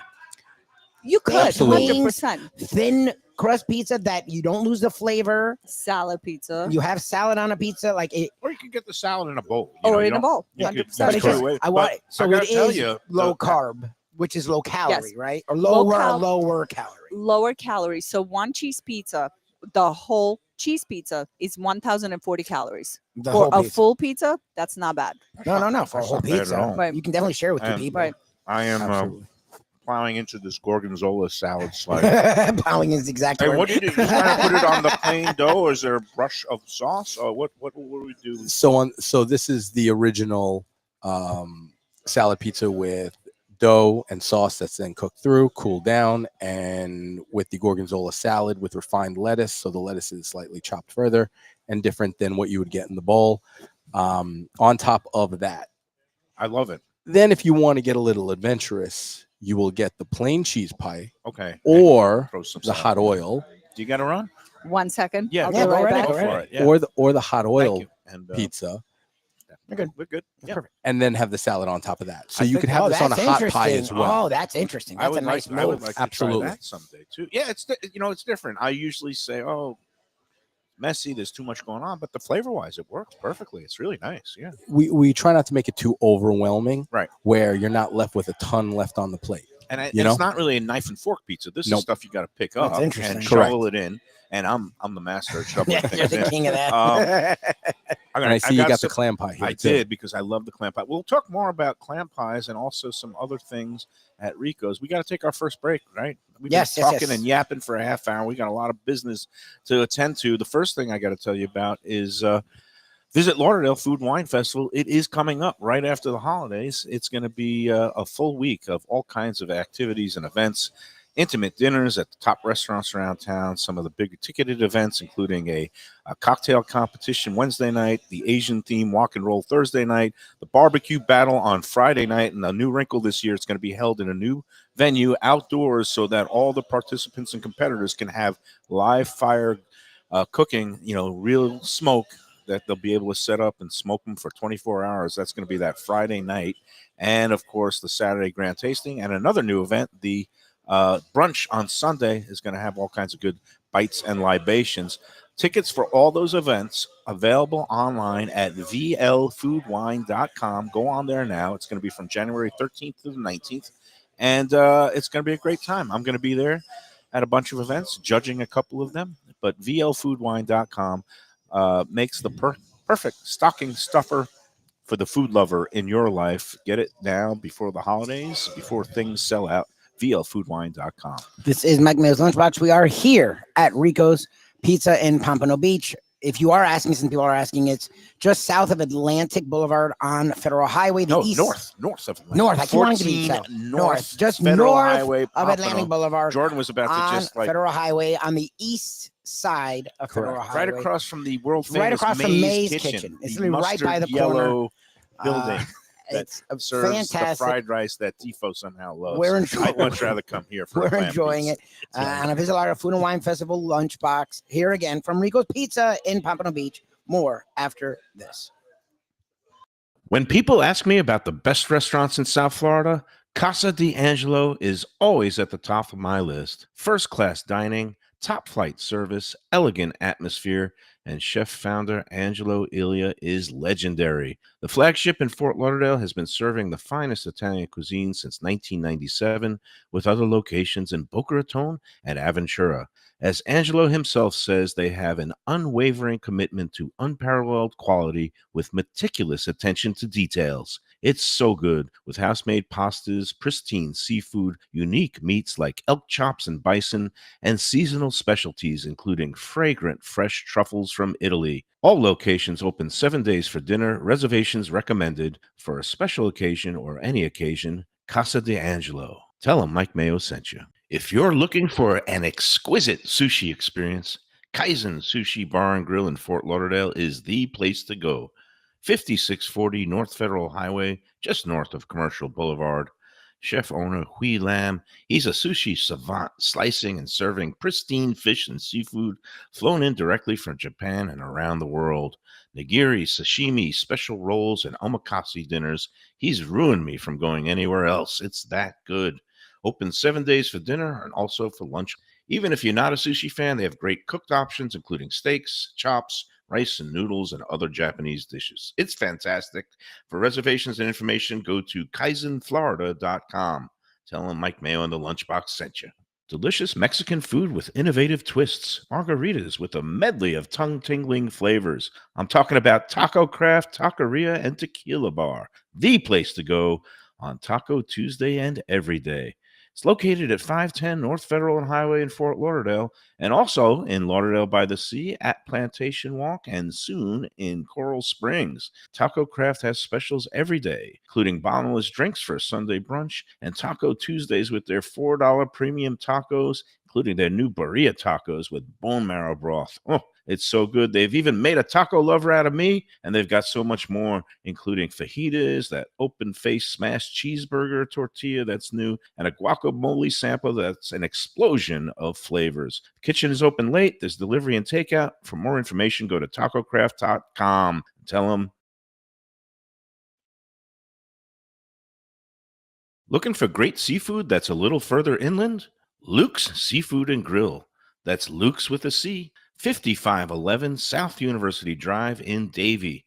you could Absolutely. 100% Thin crust pizza that you don't lose the flavor. salad pizza You have salad on a pizza, like it. Or you could get the salad in a bowl. you know, or you in a don't- bowl. you could- 100%. But that's it's just, correct. I want. But So I gotta it tell is you, low the- carb, which is low calorie, Yes. right? Or Low lower calorie. Lower calories. So one cheese pizza, the whole cheese pizza is 1,040 calories. The For whole a pizza. full pizza, that's not bad. No, for a That's whole not bad at pizza. all. Right. You can definitely share with two And- people. Right. I am Absolutely. plowing into this gorgonzola salad slice. Plowing is exactly. Hey, word. what do you do? You trying to put it on the plain dough, or is there a brush of sauce, or what do we do? So this is the original salad pizza with dough and sauce that's then cooked through, cooled down, and with the gorgonzola salad with refined lettuce. So the lettuce is slightly chopped further and different than what you would get in the bowl. On top of that, I love it. then if you want to get a little adventurous, you will get the plain cheese pie Okay. or Throw some the salad. hot oil, Do you got to run? 1 second. Yeah, I'll yeah, be go right right back. ahead, Go for it. Yeah. or the hot Thank oil you. And pizza, We're good. We're good. That's Yeah. perfect. and then have the salad on top of that. So I you think- could have this on a that's hot pie as interesting. well. Oh, that's interesting. I That's a would nice like. I would move. like to Absolutely. try that someday too. Yeah, it's it's different. I usually say, oh, messy. There's too much going on, but the flavor wise, it works perfectly. It's really nice. Yeah. We try not to make it too overwhelming, Right. where you're not left with a ton left on the plate. And You know? it's not really a knife and fork pizza. This Nope. is stuff you got to pick That's up interesting. and Correct. shovel it in. And I'm the master of shoveling Yeah, you're things the in. king of that. And I see you got the some- clam pie here. I too. did, because I love the clam pie. We'll talk more about clam pies and also some other things at Riko's. We got to take our first break, right? We've Yes, been yes, talking yes. and yapping for a half hour. We got a lot of business to attend to. The first thing I got to tell you about is Visit Lauderdale Food Wine Festival. It is coming up right after the holidays. It's going to be a full week of all kinds of activities and events. Intimate dinners at the top restaurants around town, some of the big ticketed events, including a cocktail competition Wednesday night, the Asian theme walk and roll Thursday night, the barbecue battle on Friday night, and a new wrinkle this year, it's going to be held in a new venue outdoors so that all the participants and competitors can have live fire cooking, real smoke that they'll be able to set up and smoke them for 24 hours. That's going to be that Friday night. And, of course, the Saturday grand tasting, and another new event, the brunch on Sunday, is going to have all kinds of good bites and libations. Tickets for all those events available online at VLFoodWine.com. Go on there now. It's going to be from January 13th to the 19th, and it's going to be a great time. I'm going to be there at a bunch of events, judging a couple of them, but VLFoodWine.com makes the perfect stocking stuffer for the food lover in your life. Get it now before the holidays, before things sell out. VLFoodWine.com. This is Mike Mayo's Lunchbox. We are here at Riko's Pizza in Pompano Beach. If you are asking, some people are asking, it's just south of Atlantic Boulevard on Federal Highway. North of Atlantic. North. I keep wanting to be south. North. Just Federal north Highway, of Atlantic Boulevard. Jordan was about to just like Federal Highway on the east side of Federal Highway. Right across from the world famous right across from May's Kitchen. It's literally right by the yellow corner. building. It's serves fantastic. The fried rice that Defo somehow loves. I'd much rather come here for We're enjoying it. On a Visit Lauderdale Food and Wine Festival Lunchbox. Here again from Riko's Pizza in Pompano Beach. More after this. When people ask me about the best restaurants in South Florida, Casa D'Angelo is always at the top of my list. First-class dining, top-flight service, elegant atmosphere, and chef-founder Angelo Ilia is legendary. The flagship in Fort Lauderdale has been serving the finest Italian cuisine since 1997, with other locations in Boca Raton and Aventura. As Angelo himself says, they have an unwavering commitment to unparalleled quality with meticulous attention to details. It's so good, with house-made pastas, pristine seafood, unique meats like elk chops and bison, and seasonal specialties including fragrant fresh truffles from Italy. All locations open 7 days for dinner. Reservations recommended for a special occasion or any occasion. Casa D'Angelo. Tell them Mike Mayo sent you. If you're looking for an exquisite sushi experience, Kaizen Sushi Bar and Grill in Fort Lauderdale is the place to go. 5640 North Federal Highway, just north of Commercial Boulevard. Chef owner Hui Lam, he's a sushi savant, slicing and serving pristine fish and seafood flown in directly from Japan and around the world. Nigiri, sashimi, special rolls, and omakase dinners. He's ruined me from going anywhere else. It's that good. Open 7 days for dinner and also for lunch. Even if you're not a sushi fan, they have great cooked options, including steaks, chops, rice and noodles, and other Japanese dishes. It's fantastic. For reservations and information, go to kaizenflorida.com. Tell them Mike Mayo and the Lunchbox sent you. Delicious Mexican food with innovative twists. Margaritas with a medley of tongue-tingling flavors. I'm talking about Taco Craft, Taqueria, and Tequila Bar. The place to go on Taco Tuesday and every day. It's located at 510 North Federal and Highway in Fort Lauderdale, and also in Lauderdale by the Sea at Plantation Walk, and soon in Coral Springs. Taco Craft has specials every day, including bottomless drinks for a Sunday brunch, and Taco Tuesdays with their $4 premium tacos, including their new birria tacos with bone marrow broth. Oh, it's so good. They've even made a taco lover out of me, and they've got so much more, including fajitas, that open-faced smashed cheeseburger tortilla that's new, and a guacamole sample that's an explosion of flavors. The kitchen is open late. There's delivery and takeout. For more information, go to tacocraft.com. Tell them. Looking for great seafood that's a little further inland? Luke's Seafood and Grill. That's Luke's with a C. 5511 South University Drive in Davie.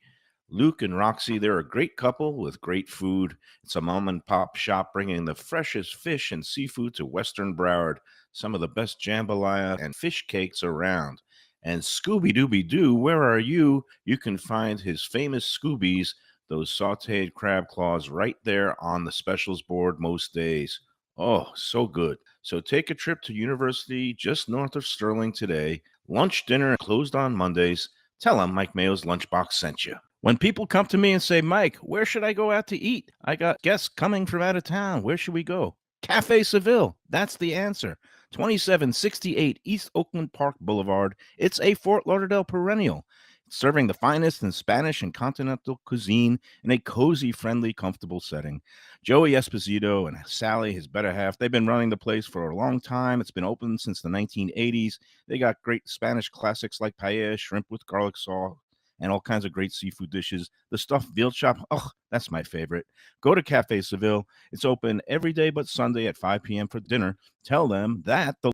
Luke and Roxy, they're a great couple with great food. It's a mom and pop shop bringing the freshest fish and seafood to Western Broward. Some of the best jambalaya and fish cakes around. And Scooby-Dooby-Doo, where are you? You can find his famous Scoobies, those sauteed crab claws, right there on the specials board most days. Oh, so good. So take a trip to University just north of Sterling today. Lunch, dinner, closed on Mondays. Tell them Mike Mayo's Lunchbox sent you. When people come to me and say, Mike, where should I go out to eat? I got guests coming from out of town. Where should we go? Cafe Seville. That's the answer. 2768 East Oakland Park Boulevard. It's a Fort Lauderdale perennial. Serving the finest in Spanish and continental cuisine in a cozy, friendly, comfortable setting. Joey Esposito and Sally, his better half, they've been running the place for a long time. It's been open since the 1980s. They got great Spanish classics like paella, shrimp with garlic sauce, and all kinds of great seafood dishes. The stuffed veal chop, oh, that's my favorite. Go to Cafe Seville. It's open every day but Sunday at 5 p.m. for dinner. Tell them that the...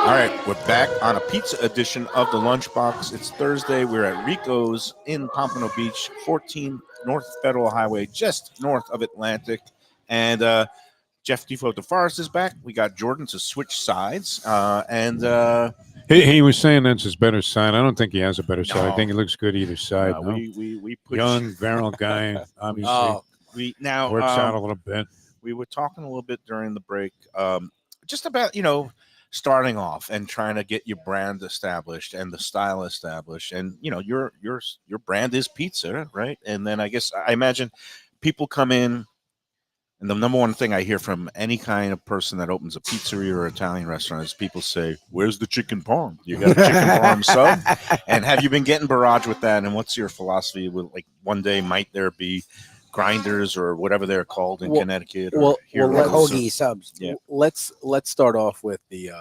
All right, we're back on a pizza edition of the Lunchbox. It's Thursday. We're at Riko's in Pompano Beach, 14 North Federal Highway, just north of Atlantic. And Jeff Defo DeForest is back. We got Jordan to switch sides. He was saying that's his better side. I don't think he has a better side. I No. think it looks good either side. No? We push, Young, virile guy, obviously. we now Works out a little bit. we were talking a little bit during the break, just about starting off and trying to get your brand established and the style established, and your brand is pizza, right? And then I guess I imagine people come in, and the number one thing I hear from any kind of person that opens a pizzeria or Italian restaurant is people say, "Where's the chicken parm? You got a chicken parm sub?" And have you been getting barrage with that? And what's your philosophy with, like, one day might there be grinders or whatever they're called in Connecticut? Or Hoagie subs. Yeah. Let's start off with the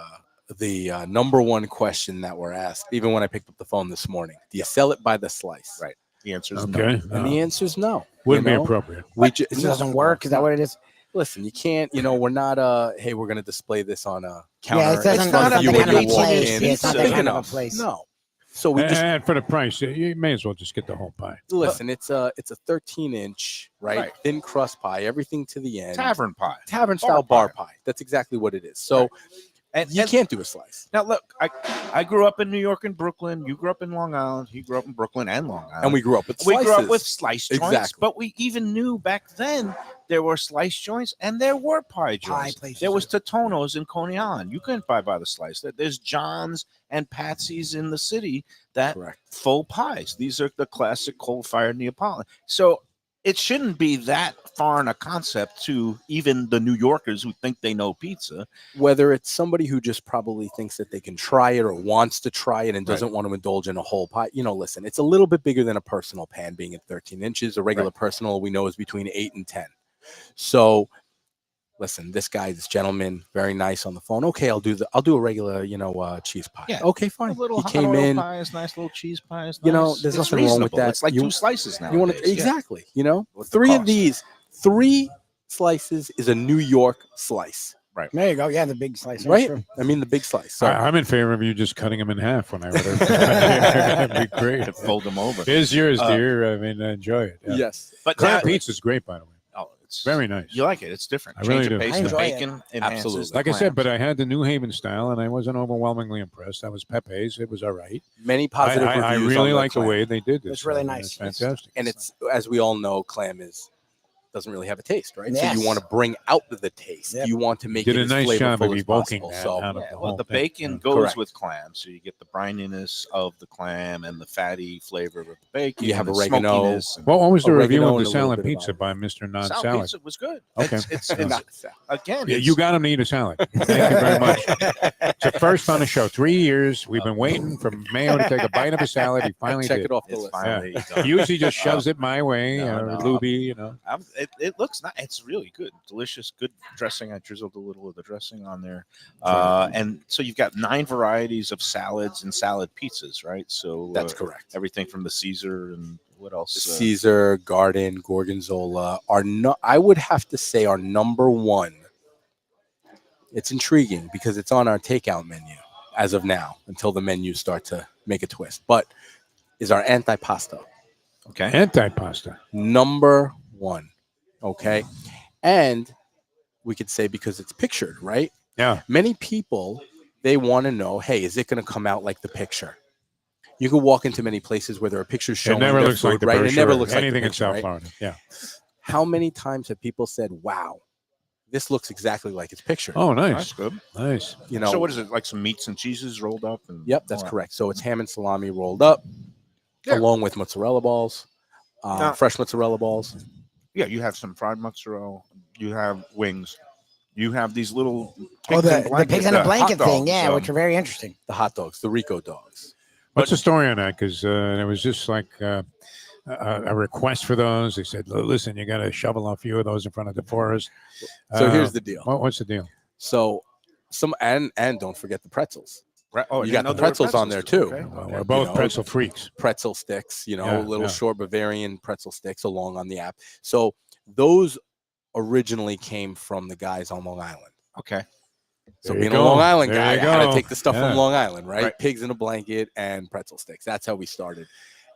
number one question that we're asked, even when I picked up the phone this morning. Do you sell it by the slice? Right. The answer is Okay. no. And the answer is no. Wouldn't be You know? appropriate. It doesn't work. Is that what it is? Listen, you can't, we're not hey, we're gonna display this on a counter. Yeah, it doesn't. in front It's of you not when that you kind of a walk place. in. Yeah, it's not that big kind of a enough. place. No. So we just And for the price, you may as well just get the whole pie. listen. It's a 13-inch, right? Thin crust pie, everything to the end. Tavern pie. Tavern style bar pie. That's exactly what it is. So And you can't do a slice. now look, I grew up in New York and Brooklyn. You grew up in Long Island. He grew up in Brooklyn and Long Island. And we grew up with We slices. grew up with slice joints, Exactly. but we even knew back then there were slice joints and there were pie joints. places. There was Totono's in Coney Island. You couldn't buy by the slice. There's John's and Patsy's in the city that Correct. full pies. These are the classic coal-fired Neapolitan. So it shouldn't be that foreign a concept to even the New Yorkers who think they know pizza. Whether it's somebody who just probably thinks that they can try it or wants to try it and doesn't want to indulge in a whole pie, listen, it's a little bit bigger than a personal pan being at 13 inches. A regular personal we know is between 8 and 10. So listen, this gentleman, very nice on the phone. Okay, I'll do a regular, cheese pie. Yeah. Okay, fine. A little He hot came oil in. pies, nice little cheese pies. There's It's nothing wrong with reasonable. that. It's like 2 slices now. You want to exactly, What's the 3 of cost? these, 3 slices is a New York slice, There you go. Yeah, the big slice. right? True. I mean, the big slice. So I'm in favor of you just cutting them in half when I order. That'd be great. To fold them over. Here's yours, dear. I mean, enjoy it. Yeah. yes, But Crab now- pizza's great, by the way. Oh, it's Very nice. You like it? It's different. I Change really of do. pace. I The enjoy it. bacon enhances Absolutely. the Like I said, but clams. I had the New Haven style, and I wasn't overwhelmingly impressed. That was Pepe's. It was all right. many positive I reviews. really on like the clam. way they did this. It's really I mean, nice. It's fantastic. and it's, as we all know, clam doesn't really have a taste, right? So Yes. you want to bring out the taste. Yep. You want to make Did it a as nice job flavorful of as evoking possible. that So out of Yeah, the well, whole the thing. bacon Yeah. goes Correct. with clam, so you get the brininess of the clam and the fatty flavor of the bacon. You have and the oregano. smokiness and- What was the review Oregano of the and a little salad bit of pizza olive. by Mr. Non-Salad? Salad pizza was good. Okay. It's again. Yeah, it's- you got him to eat a salad. Thank you very much. It's the first on the show. 3 years. We've been waiting for Mayo to take a bite of a salad. He finally check did. it off the It's list. finally He done. usually just shoves it my way, No. Lubie, It looks nice. It's really good, delicious, good dressing. I drizzled a little of the dressing on there, and so you've got 9 varieties of salads and salad pizzas, right? So That's correct. Everything from the Caesar and what else? Caesar, Garden, Gorgonzola are not. I would have to say our number one. It's intriguing because it's on our takeout menu as of now, until the menus start to make a twist. But is our antipasto Okay. Antipasta. number one? Okay, and we could say because it's pictured, right? Yeah. Many people, they want to know, hey, is it going to come out like the picture? You can walk into many places where there are pictures showing It never their looks food, like the right? brochure. It never looks anything like the in picture, South right? Florida. Yeah. How many times have people said, wow, this looks exactly like it's pictured? Oh, That's nice. good. Nice. You know, So what is it? Like some meats and cheeses rolled up? And yep, that's all that? correct. So it's ham and salami rolled up Yeah. along with mozzarella balls, Now- fresh mozzarella balls. Yeah, you have some fried mozzarella. You have wings. You have these little Oh, pigs in the blankets, pigs in a hot blanket thing. dogs, Yeah, which are very interesting. The hot dogs, the Riko dogs. What's the story on that? Because it was just like a request for those. They said, listen, you got to shovel a few of those in front of the forest. So here's the deal. What's the deal? So and don't forget the pretzels. Right. Oh, I You didn't got know the there were pretzels on there, too. Okay. Well, Okay, we're both know, pretzel freaks. Pretzel sticks, Yeah, little yeah. short Bavarian pretzel sticks along on the app. So those originally came from the guys on Long Island. Okay. So There you being a go. Long Island There guy, I you had to go. take the stuff Yeah. from Long Island, right? Right. Pigs in a blanket and pretzel sticks. That's how we started.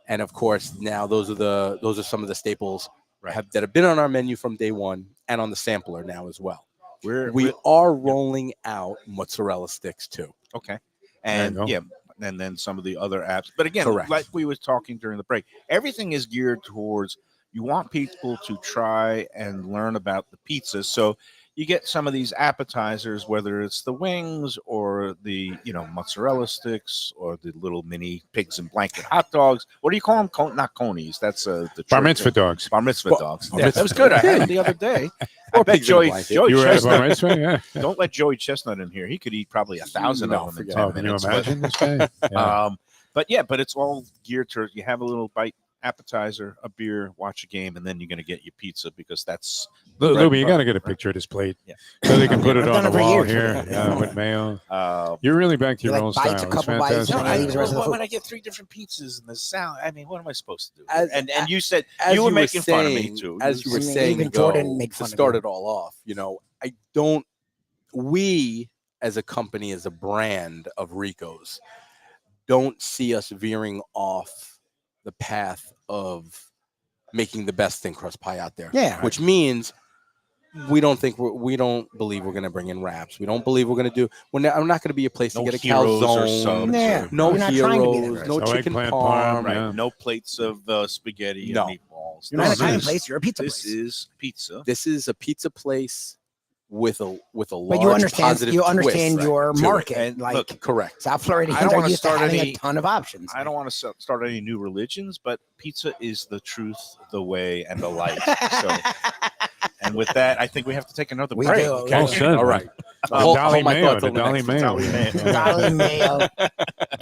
And of course, now those are some of the staples Right. that have been on our menu from day one and on the sampler now as well. We're We are rolling out mozzarella sticks too. okay. and go. yeah, and then some of the other apps. But again, Correct. like we was talking during the break, everything is geared towards you want people to try and learn about the pizza. So you get some of these appetizers, whether it's the wings or the mozzarella sticks or the little mini pigs in blanket hot dogs. What do you call them? Not conies. That's the Bar church mitzvah thing. dogs. Bar mitzvah Well, dogs. bar Yeah, mitzvah. that was good. I had it the other day. I Or bet pigs in a Joey blanket. Joey You were at a Chestnut. bar mitzvah, yeah. Don't let Joey Chestnut in here. He could eat probably 1,000 No, of them in forget 10 Oh, can you minutes. imagine this guy? Yeah. But it's all geared to you have a little bite appetizer, a beer, watch a game, and then you're going to get your pizza because that's Lubie, you got to get a picture of this plate Yeah. so they can put I've it done on it the for wall years. here with mayo. uh, You're really back to You, your like, own bites a style. It's couple bites, fantastic. and then leaves the rest of the food. when I get 3 different pizzas and the salad, I mean, what am I supposed to do? As- and you said As you were making fun of me saying- too. As you were I mean, saying, even ago, Jordan made fun to of start you. it all off, we as a company, as a brand of Riko's, don't see us veering off the path of making the best thin crust pie out there. Yeah. Which means we don't believe we're going to bring in wraps. We don't believe we're going to do. I'm not going to be a place No to get a heroes or calzone. subs. Yeah. No We're not trying to be heroes. that. No No chicken eggplant parm. parm, Right. yeah. No plates of spaghetti No. and meatballs. You're not an This Italian is- place. You're a pizza This place. is pizza. This is a pizza place with a large But you understand. positive You understand twist your to it. market. And like look, Correct. South I Floridians don't are wanna used to start having any- a ton of options. I don't want to start any new religions, but pizza is the truth, the way, and the light. So, and with that, I think we have to take another We break. do. Well said. All right. The Hold Dolly my Mayo. thoughts The till the Dolly next one. Mayo. Dolly Mayo. Yeah. Dolly Mayo.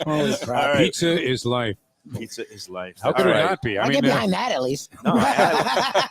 Holy crap. All right. Pizza is life. Pizza is life. How could All it right. not be? I I get mean, behind that at least. No,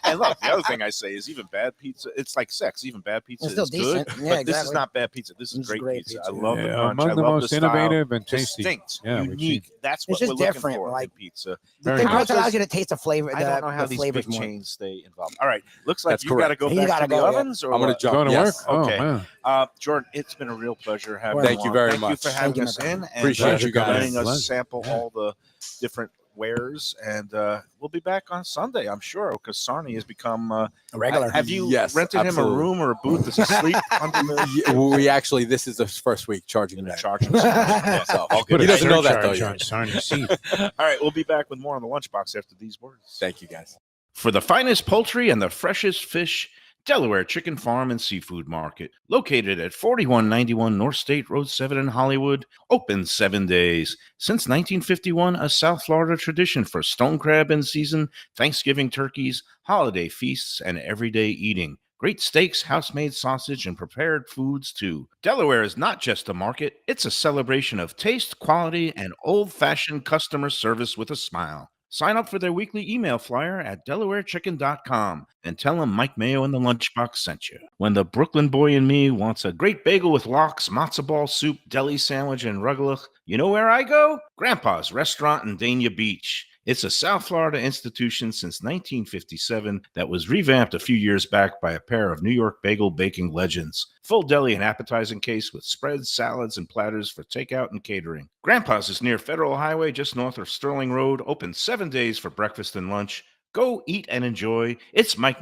and look, the other thing I say is even bad pizza, it's like sex. Even bad pizza It's still is good, decent. Yeah, but this is exactly. not bad pizza. This is This is great, great pizza. pizza. I love the yeah, crunch. among I the love most the style. innovative and tasty. Distinct, Yeah, we've seen. unique. That's It's what just we're looking different, for like- in pizza. Very The nice. crust allows you to taste the flavor. I don't know how the these flavors big more. chains stay involved. All right, looks like That's you got to correct. go You back gotta to the go, yeah. ovens. Or I'm going to what? jump. Going to Yes. work? Okay. Oh, man. Jordan, it's been a real pleasure having Thank you you on. very Thank you much. for having Thank you, us my in. friend. And Appreciate you guys. letting us Pleasure. sample Yeah. all the different wares. And we'll be back on Sunday, I'm sure, because Sarni has become A regular. Have you Yes, rented absolutely. him a room or a booth? Does he sleep under the Yeah, we actually, this is the first week charging in the that. charge? Yeah. So All Put good. a He doesn't know that, surcharge though, on yet. Sarni's seat. All right, we'll be back with more on the Lunchbox after these words. Thank you, guys. For the finest poultry and the freshest fish, Delaware Chicken Farm and Seafood Market, located at 4191 North State Road 7 in Hollywood, open 7 days. Since 1951, a South Florida tradition for stone crab in season, Thanksgiving turkeys, holiday feasts, and everyday eating. Great steaks, house-made sausage, and prepared foods, too. Delaware is not just a market, it's a celebration of taste, quality, and old-fashioned customer service with a smile. Sign up for their weekly email flyer at DelawareChicken.com and tell them Mike Mayo and the Lunchbox sent you. When the Brooklyn boy in me wants a great bagel with lox, matzo ball soup, deli sandwich, and rugelach, you know where I go? Grandpa's Restaurant in Dania Beach. It's a South Florida institution since 1957 that was revamped a few years back by a pair of New York bagel baking legends. Full deli and appetizing case with spreads, salads, and platters for takeout and catering. Grandpa's is near Federal Highway just north of Sterling Road, open 7 days for breakfast and lunch. Go eat and enjoy. It's Mike.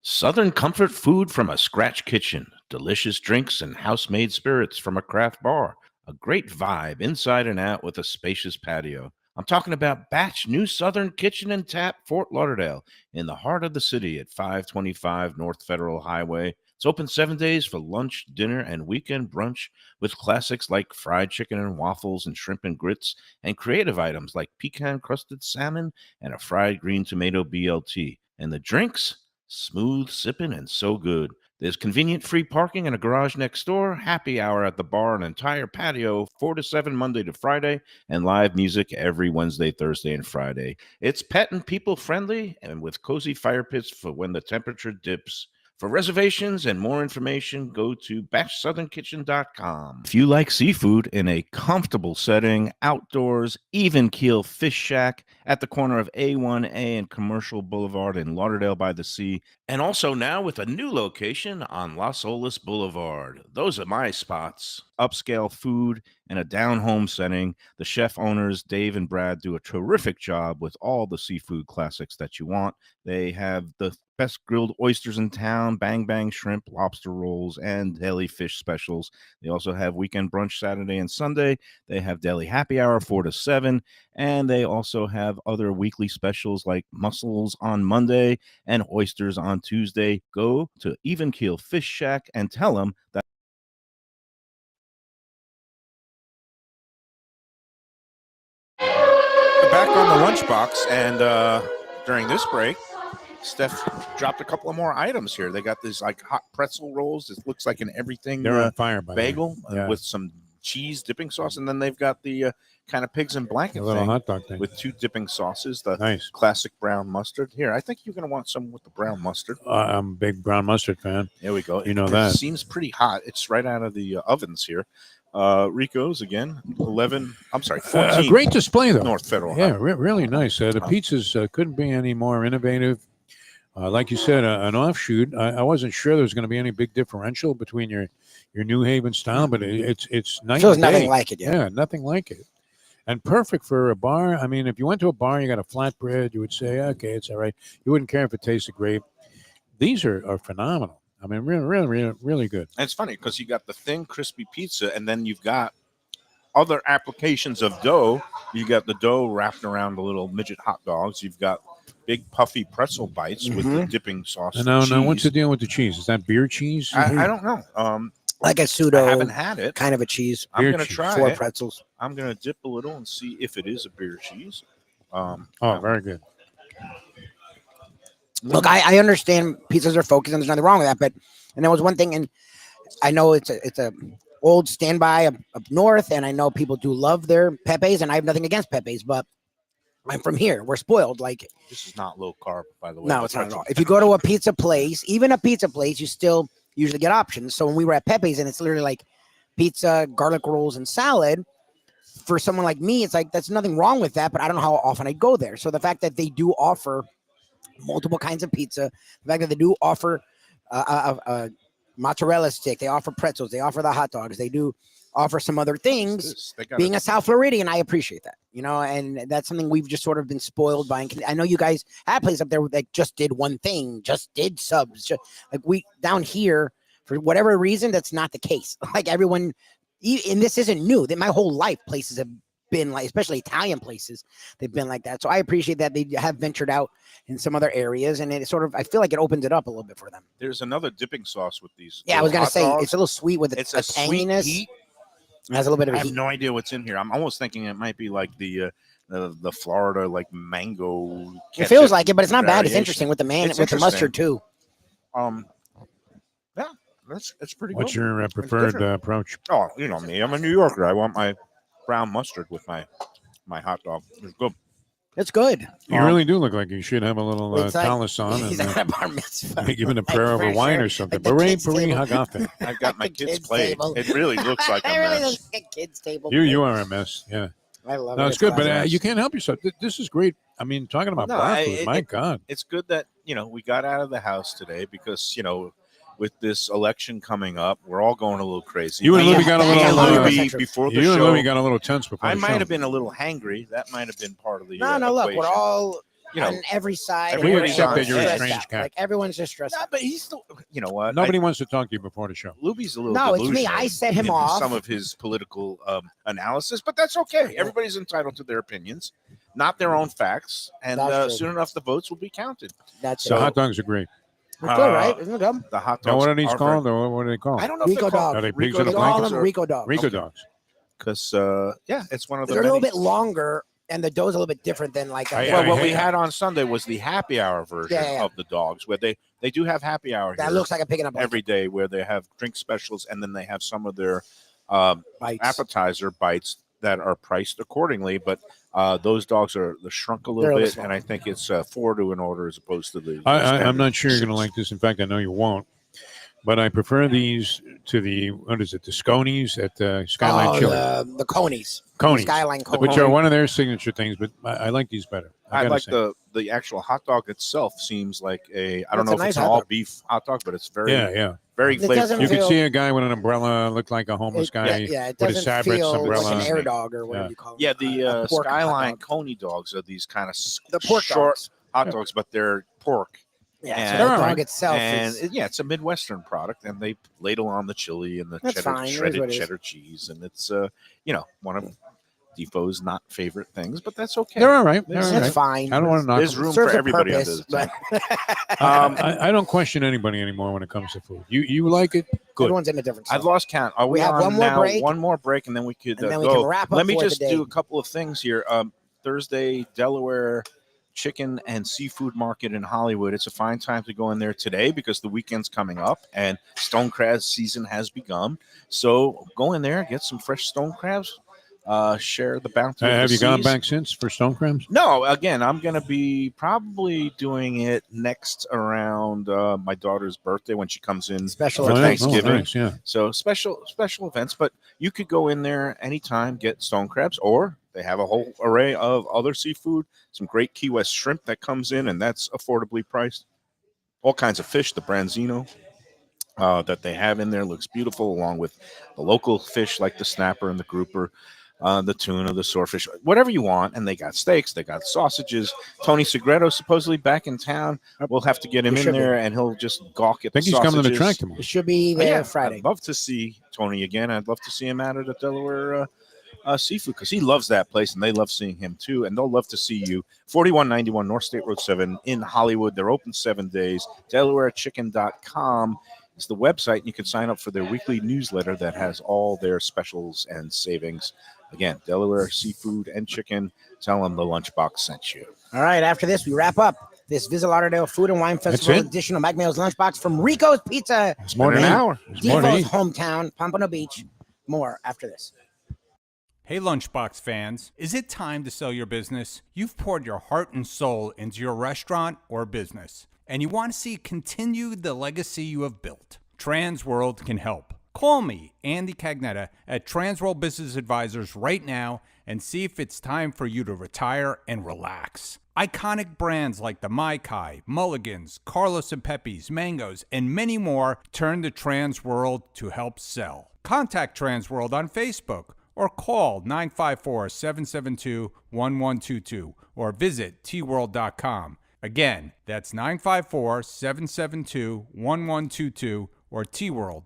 Southern comfort food from a scratch kitchen. Delicious drinks and house-made spirits from a craft bar. A great vibe inside and out with a spacious patio. I'm talking about Batch New Southern Kitchen and Tap, Fort Lauderdale, in the heart of the city at 525 North Federal Highway. It's open 7 days for lunch, dinner, and weekend brunch with classics like fried chicken and waffles and shrimp and grits, and creative items like pecan-crusted salmon and a fried green tomato BLT. And the drinks? Smooth sipping and so good. There's convenient free parking and a garage next door, happy hour at the bar, an entire patio, 4 to 7 Monday to Friday, and live music every Wednesday, Thursday, and Friday. It's pet and people friendly and with cozy fire pits for when the temperature dips. For reservations and more information, go to batchsouthernkitchen.com. If you like seafood in a comfortable setting, outdoors, even keel fish shack at the corner of A1A and Commercial Boulevard in Lauderdale by the Sea, and also now with a new location on Las Olas Boulevard. Those are my spots. Upscale food in a down-home setting. The chef owners, Dave and Brad, do a terrific job with all the seafood classics that you want. They have the best grilled oysters in town, bang bang shrimp, lobster rolls, and deli fish specials. They also have weekend brunch Saturday and Sunday. They have deli happy hour 4 to 7, and they also have other weekly specials like mussels on Monday and oysters on Tuesday. Go to Even Keel Fish Shack and tell them that. Back on the lunchbox, and during this break, Steph dropped a couple of more items here. They got these like hot pretzel rolls. It looks like an everything They're on fire, by the way. bagel Yeah. with some cheese dipping sauce, and then they've got the kind of pigs in blanket A little thing hot dog thing. with 2 dipping sauces. The Nice. classic brown mustard. Here, I think you're going to want some with the brown mustard. I'm a big brown mustard fan. There we go. You know It that. seems pretty hot. It's right out of the ovens here. Riko's again, 11. I'm sorry, 14. Great display, though. North Federal. Yeah, really nice. The pizzas couldn't be any more innovative. Like you said, an offshoot. I wasn't sure there was going to be any big differential between your New Haven style, but it's nice. Feels nothing like it yet. Yeah, nothing like it. And perfect for a bar. I mean, if you went to a bar, you got a flatbread, you would say, okay, it's all right. You wouldn't care if it tasted great. These are phenomenal. I mean, really good. And it's funny because you got the thin, crispy pizza, and then you've got other applications of dough. You got the dough wrapped around the little midget hot dogs. You've got big puffy pretzel bites with the dipping sauce. And now, what's the deal with the cheese? Is that beer cheese? I don't know. Like a pseudo I haven't had it. kind of a cheese. I'm Beer going to cheese. try 4 it. pretzels. I'm going to dip a little and see if it is a beer cheese. Oh, very good. Look, I understand pizzas are focused and there's nothing wrong with that, but and there was one thing, and I know it's a old standby up north, and I know people do love their Pepe's, and I have nothing against Pepe's, but I'm from here. We're spoiled. Like, This is not low carb, by the way. no, it's not at all. If you go to a pizza place, even a pizza place, you still usually get options. So when we were at Pepe's, and it's literally like pizza, garlic rolls, and salad. For someone like me, it's like that's nothing wrong with that, but I don't know how often I go there. So the fact that they do offer multiple kinds of pizza, the fact that they do offer a mozzarella stick, they offer pretzels, they offer the hot dogs, they do offer some other things. Being a South Floridian, I appreciate that, and that's something we've just sort of been spoiled by. And I know you guys had places up there that just did one thing, just did subs. Like we down here, for whatever reason, that's not the case. Like everyone, and this isn't new. That my whole life, places have been like, especially Italian places, they've been like that. So I appreciate that they have ventured out in some other areas, and it sort of, I feel like it opens it up a little bit for them. There's another dipping sauce with these. Yeah, I was gonna hot say dogs. it's a little sweet with It's a a sweet tanginess. heat. It has a little bit of I a have heat. no idea what's in here. I'm almost thinking it might be like the Florida like mango. It feels ketchup like it, but it's not bad. It's variation. interesting with the It's with the mustard too. Yeah, that's pretty What's good. your preferred approach? Oh, you know me. I'm a New Yorker. I want my brown mustard with my hot dog. It's good. It's good. You really do look like you should have a little It's like- talus on He's and at a bar mitzvah. maybe even a Like, prayer over for wine sure. or something. Like the Beret, kids' Puri, table. Hagafe. I've got my The kids' kids' plate. table. It really looks like I a really mess. like a kids' table. You are a mess. Yeah. I love No, it. it's good, but nice. you can't help yourself. This is great. I mean, talking about No, bar food, my God. It's good that we got out of the house today because with this election coming up, we're all going a little crazy. You and Yeah, Lubie got a that's little. 100% true. before the You and show. Lubie got a little tense before I the might show. have been a little hangry. That might have been part of the No, look, we're equation. all on every side. we Everybody's accept that you're a stressed strange out. cat. Like everyone's just stressed No, out. but he's still. You know what? Nobody wants to talk to you before the show. Lubie's a little. No, it's me. delusional I set him in off. Some of his political analysis, but that's okay. Everybody's entitled to their opinions, not their own facts, and That's true. soon enough the votes will be counted. That's So it. hot dogs are great. It's good, right? Isn't it good? The hot dogs. Now, what are these very- called? Or what are they called? I don't know if Riko they're called dogs. Are they pigs Riko in a We call blanket? them Riko dogs. Riko dogs. Because it's one of the They're a little many- bit longer, and the dough's a little bit different than like. I- Well, what we hate- had on Sunday was the happy hour version Yeah. of the dogs, where they do have happy hour that here looks like a picking up every day, where they have drink specials, and then they have some of their bites. appetizer bites that are priced accordingly. But those dogs are shrunk a They're little a little bit, small. and I think it's 4 to an order as opposed to the. I'm standard not sure you're going to 6. like this. In fact, I know you won't. But I prefer these to the, what is it, the Sconies at Skyline Chili. The conies. Conies, Skyline conies. which are one of their signature things, but I like these better. I gotta like say. the actual hot dog itself. Seems like I don't It's know a if nice it's an hot all dog. beef hot dog, but it's very Yeah. Very It doesn't flavorful. You can feel- see a guy with an umbrella, look like a homeless guy. Yeah, it with a doesn't Sabret's feel umbrella. like an air Snake. dog or whatever Yeah. you call it. Yeah, the a pork hot Skyline dog. Coney dogs are these kind of The pork short dogs. hot dogs, but they're pork. Yeah, and- so They're the all dog right. itself And is. it's a Midwestern product, and they ladle on the chili and the That's fine. It is shredded what it is. cheddar cheese, and it's one of Defoe's not favorite things, but that's okay. They're all right. They're There's- all That's right. fine. I don't want to knock There's them. room for Serves a everybody purpose, under the but tent. I don't question anybody anymore when it comes to food. You like it? Good. everyone's in a different. I've zone. lost count. Are We we have on one more now? break. One more break, and then we could And then we go. can wrap up Let me for the just day. do a couple of things here. Thursday, Delaware Chicken and Seafood Market in Hollywood. It's a fine time to go in there today because the weekend's coming up and stone crab season has begun. So go in there, get some fresh stone crabs, share the bounty. of Have the you gone seas. back since for stone crabs? No, again, I'm going to be probably doing it next around my daughter's birthday when she comes in Special for Oh, yeah. events. Thanksgiving. Oh, nice, yeah. So special events, but you could go in there anytime, get stone crabs, or they have a whole array of other seafood, some great Key West shrimp that comes in, and that's affordably priced. All kinds of fish, the branzino that they have in there looks beautiful, along with the local fish like the snapper and the grouper, the tuna, the swordfish, whatever you want. And they got steaks, they got sausages. Tony Segreto supposedly back in town. We'll have to get him He in should be. there, and he'll just gawk at I think the he's coming to the sausages. track tomorrow. It should be Oh, there yeah, Friday. I'd love to see Tony again. I'd love to see him out at the Delaware Seafood because he loves that place and they love seeing him too. And they'll love to see you. 4191 North State Road 7 in Hollywood. They're open 7 days. DelawareChicken.com is the website. You can sign up for their weekly newsletter that has all their specials and savings. Again, Delaware Seafood and Chicken. Tell them the Lunchbox sent you. All right. After this, we wrap up this Visit Lauderdale Food and Wine Festival it? edition of Mike Mayo's Lunchbox from Riko's Pizza, It's more In than an an hour. It's more than Defo's eight. hometown, Pompano Beach. More after this. Hey Lunchbox fans, is it time to sell your business? You've poured your heart and soul into your restaurant or business, and you want to see continue the legacy you have built. Transworld can help. Call me, Andy Cagnetta, at Transworld Business Advisors right now and see if it's time for you to retire and relax. Iconic brands like the Mai Kai, Mulligan's, Carlos and Pepe's, Mangoes, and many more turn to Transworld to help sell. Contact Transworld on Facebook or call 954-772-1122 or visit tworld.com. Again, that's 954-772-1122 or tworld.com.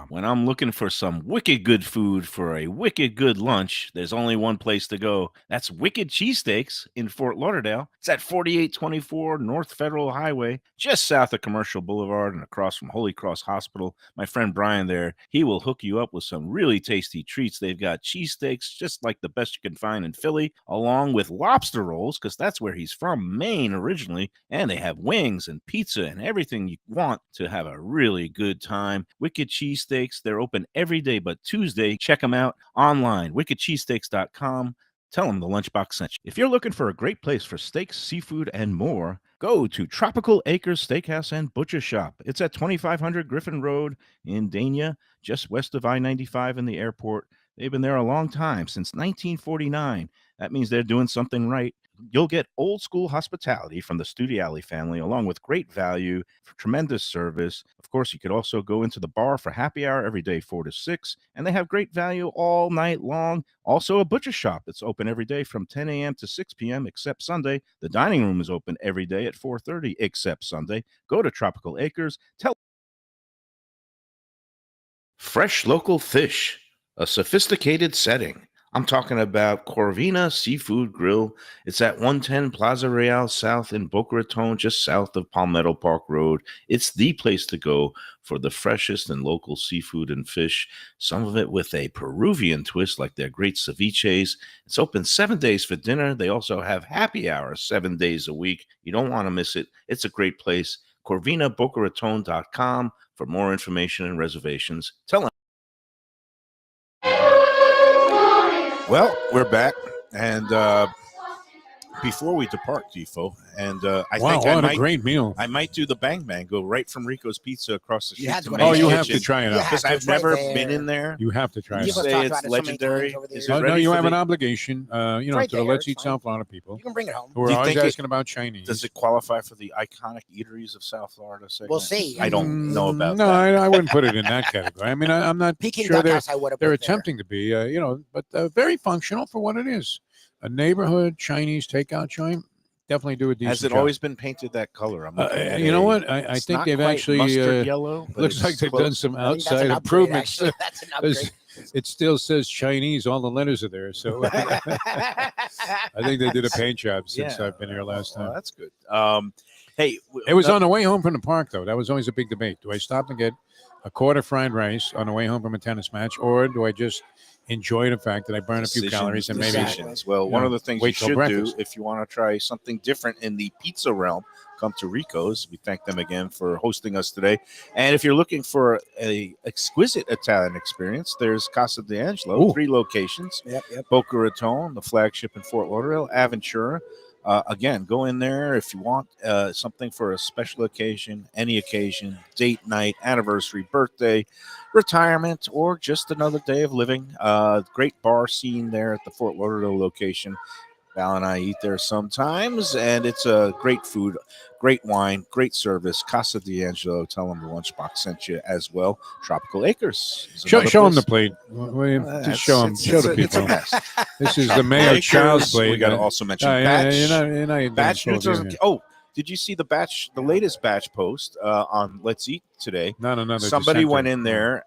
When I'm looking for some wicked good food for a wicked good lunch, there's only one place to go. That's Wicked Cheesesteaks in Fort Lauderdale. It's at 4824 North Federal Highway, just south of Commercial Boulevard and across from Holy Cross Hospital. My friend Brian there, he will hook you up with some really tasty treats. They've got cheesesteaks, just like the best you can find in Philly, along with lobster rolls, because that's where he's from, Maine originally. And they have wings and pizza and everything you want to have a really good time. Wicked Cheesesteaks, they're open every day but Tuesday. Check them out online, wickedcheesesteaks.com. Tell them the Lunchbox sent you. If you're looking for a great place for steaks, seafood, and more, go to Tropical Acres Steakhouse and Butcher Shop. It's at 2500 Griffin Road in Dania, just west of I-95 and the airport. They've been there a long time, since 1949. That means they're doing something right. You'll get old school hospitality from the Studiali family, along with great value, for tremendous service. Of course, you could also go into the bar for happy hour every day, 4 to 6, and they have great value all night long. Also, a butcher shop that's open every day from 10 a.m. to 6 p.m., except Sunday. The dining room is open every day at 4:30, except Sunday. Go to Tropical Acres. Tell fresh local fish, a sophisticated setting. I'm talking about Corvina Seafood Grill. It's at 110 Plaza Real South in Boca Raton, just south of Palmetto Park Road. It's the place to go for the freshest and local seafood and fish, some of it with a Peruvian twist like their great ceviches. It's open 7 days for dinner. They also have happy hours 7 days a week. You don't want to miss it. It's a great place. CorvinaBocaRaton.com for more information and reservations. Tell them. Well, we're back, and before we depart, Defo, and I Wow, think what a great meal. I might do the Bang Bang, go right from Rico's Pizza across the You street. have to to go to May's Oh, you May's have to Kitchen, try it You out. have because to. I've It's right never there. been in there. You have to try You You've it out. say talked it's about it so many times legendary. over the Is years. it No, ready you for have the- an obligation, right to the there, Let's it's Eat fine. South Florida people You can bring it home. who are Do you always think it- asking about Chinese. Does it qualify for the iconic eateries of South Florida segment? We'll see. I don't know about no, that. I wouldn't put it in that category. I mean, I'm not Peking sure Duck they're House, I would have they're put there. attempting to be, but very functional for what it is. A neighborhood Chinese takeout joint. Definitely do a decent Has it job. always been painted that color? I'm looking at You know a- what? I it's think not they've quite actually mustard yellow. But looks it's like they've done close. some I think that's outside an upgrade, improvements. actually. That's an upgrade. It still says Chinese. All the letters are there. So I think they did a paint job since Yeah. I've been here last time. Well, that's good. Hey, It was on the way home from the park, though. That was always a big debate. Do I stop and get a quart of fried rice on the way home from a tennis match, or do I just enjoy the fact that I burn a few calories and maybe decisions. Well, one of the things you wait till should breakfast. do if you want to try something different in the pizza realm, come to Riko's. We thank them again for hosting us today. And if you're looking for a exquisite Italian experience, there's Casa d'Angelo, 3 locations. Yep. Boca Raton, the flagship in Fort Lauderdale, Aventura. Again, go in there if you want something for a special occasion, any occasion, date night, anniversary, birthday, retirement, or just another day of living. Great bar scene there at the Fort Lauderdale location. Val and I eat there sometimes, and it's a great food, great wine, great service. Casa d'Angelo, tell them the Lunchbox sent you as well. Tropical Acres. is Show another them the place. plate. Just show them. It's Show the a- it's a people. mess. This is the Mayo Acres, Child's plate. We got to also mention Yeah, Batch. you're not Batch doing News so good doesn't. here. Oh, did you see the latest batch post on Let's Eat today? Not another. Somebody dissenter. went in there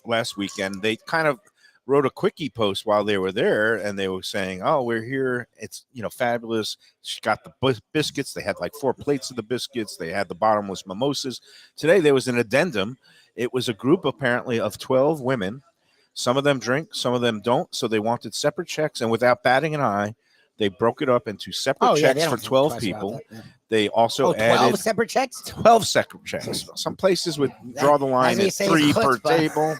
last weekend. They kind of wrote a quickie post while they were there, and they were saying, "Oh, we're here. It's fabulous." She got the biscuits. They had like 4 plates of the biscuits. They had the bottomless mimosas. Today there was an addendum. It was a group apparently of 12 women. Some of them drink, some of them don't. So they wanted separate checks, and without batting an eye, they broke it up into separate They checks don't for think 12 twice about people. that, yeah. They also 12 added separate checks? 12 separate checks. Some places would draw the line As he at says, 3 per chutzpah. table.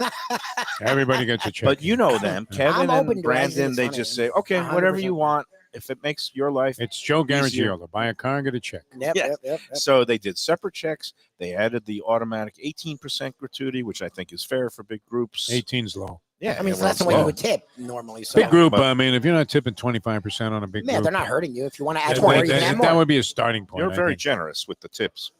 Everybody gets a check. But you know them, Kevin I'm open and to it. I think Brandon, it's they funny. just say, okay, whatever you 100%. want. If it makes your life. It's Joe easier. Garagiola. Buy a car and get a check. Yep, Yeah. yep. So they did separate checks. They added the automatic 18% gratuity, which I think is fair for big groups. 18's low. Yeah. I mean, yeah, so that's the well, way you slow. would tip normally. So. Big group. but- I mean, if you're not tipping 25% on a big Yeah, group, they're not hurting you. If you want to add that, more, that- you can add that more. would be a starting point. You're I very think. generous with the tips.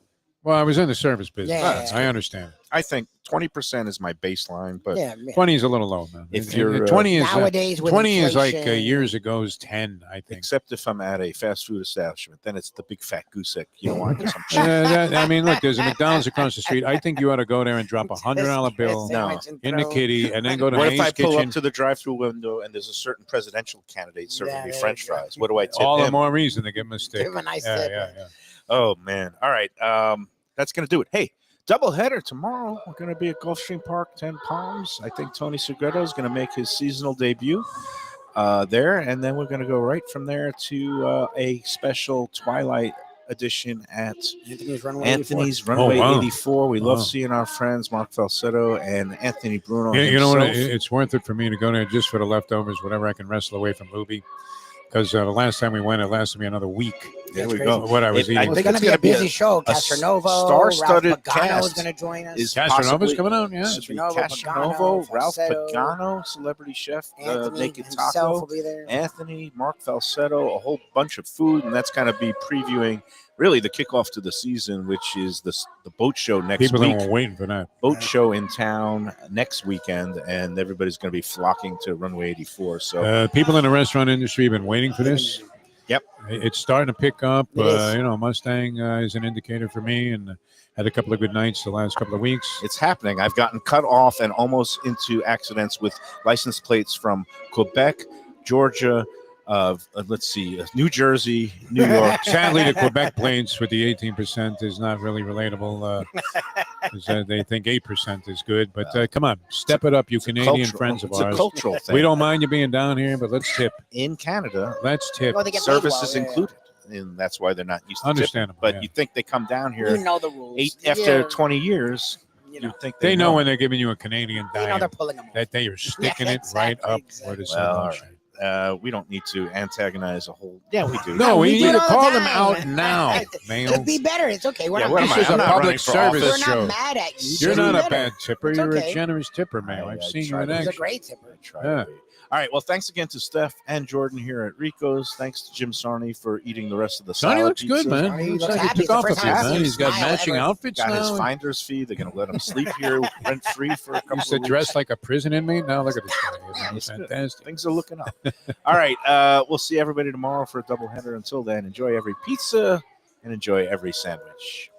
Well, I was in the service business. Yeah. I understand. I think 20% is my baseline, but Yeah, 20 is a little low, man. If you're, 20 is nowadays with 20 is like inflation- years ago's 10, I think. except if I'm at a fast food establishment, then it's the big fat goose egg. You don't want to get some cheap. I mean, look, there's a McDonald's across the street. I think you ought to go there and drop a $100 bill No. in the kitty, and then go to What if May's I pull Kitchen. up to the drive-through window and there's a certain presidential candidate serving Yeah, me there French you go. fries? What do I tip All the him? more reason to give him a stick. Give him a nice Yeah, tip. yeah. Oh man! All right, that's gonna do it. Hey, doubleheader tomorrow. We're gonna be at Gulfstream Park, 10 Palms. I think Tony Segreto is gonna make his seasonal debut there, and then we're gonna go right from there to a special Twilight edition at Anthony's Runway. Anthony's Runway wow. 84. We Wow. love seeing our friends Mark Falsetto and Anthony Bruno. You know what? himself. It's worth it for me to go there just for the leftovers, whatever I can wrestle away from Lubie. Because the last time we went, it lasted me another week. There That's we crazy. go. What I was I eating. It's think going to it's be a gonna be busy show. a Castronovo, star-studded Ralph Pagano cast is going to join us. Is Castronovo's possibly- coming out, yeah. Should be Castronovo, Castronovo, Pagano, Ralph Falsetto, Pagano, celebrity chef, Anthony Naked himself Taco, will be there. Anthony, Mark Falsetto, a whole bunch of food, and that's going to be previewing really the kickoff to the season, which is the boat show next People week. that were waiting for that. Boat show in town next weekend, and everybody's going to be flocking to Runway 84. So People in the restaurant industry have been waiting for this. Yep. It's starting to pick up. It is. Mustang is an indicator for me, and had a couple of good nights the last couple of weeks. it's happening. I've gotten cut off and almost into accidents with license plates from Quebec, Georgia, New Jersey, New York. Sadly, the Quebec plates with the 18% is not really relatable. 'Cause, they think 8% is good, but come on, step it up, you Canadian friends of It's ours. a cultural thing. We don't mind you being down here, but let's tip. in Canada. Let's tip. Well, they get paid Services well, yeah. included, and that's why they're not used to tipping. Understandable. But yeah. you think they come down You here know the rules. after Yeah, 20 years? you You know, think They know when they're giving you a Canadian they know they're diet pulling them off. that they are sticking Yeah, it right exactly, up exactly. where the Well, all sun right. we don't need to antagonize a whole. Yeah, we do. No, we we do need it to all the call them time. out now, Mayo. Could be better. It's okay. We're Yeah, not what am mad I? This is I'm a not public running for service office. We're show. not mad at you. You're Just not be a better. bad tipper. It's You're okay. a generous tipper, Mayo. I I've seen you tried in to be. He's a action. great tipper. Yeah. All right. Well, thanks again to Steph and Jordan here at Rico's. Thanks to Jim Sarney for eating the rest of the Sonny salad looks good, pizzas. man. Sonny He looks looks like he happy. took It's the off a first few, time I've man. seen He's him got smile matching ever. outfits Got his now. finder's fee. They're going to let him sleep here rent free for a couple Used to of dress weeks. like a prison inmate. Now look at this guy. Yeah, He's it's good. fantastic. Things are looking up. All right. We'll see everybody tomorrow for a doubleheader. Until then, enjoy every pizza and enjoy every sandwich.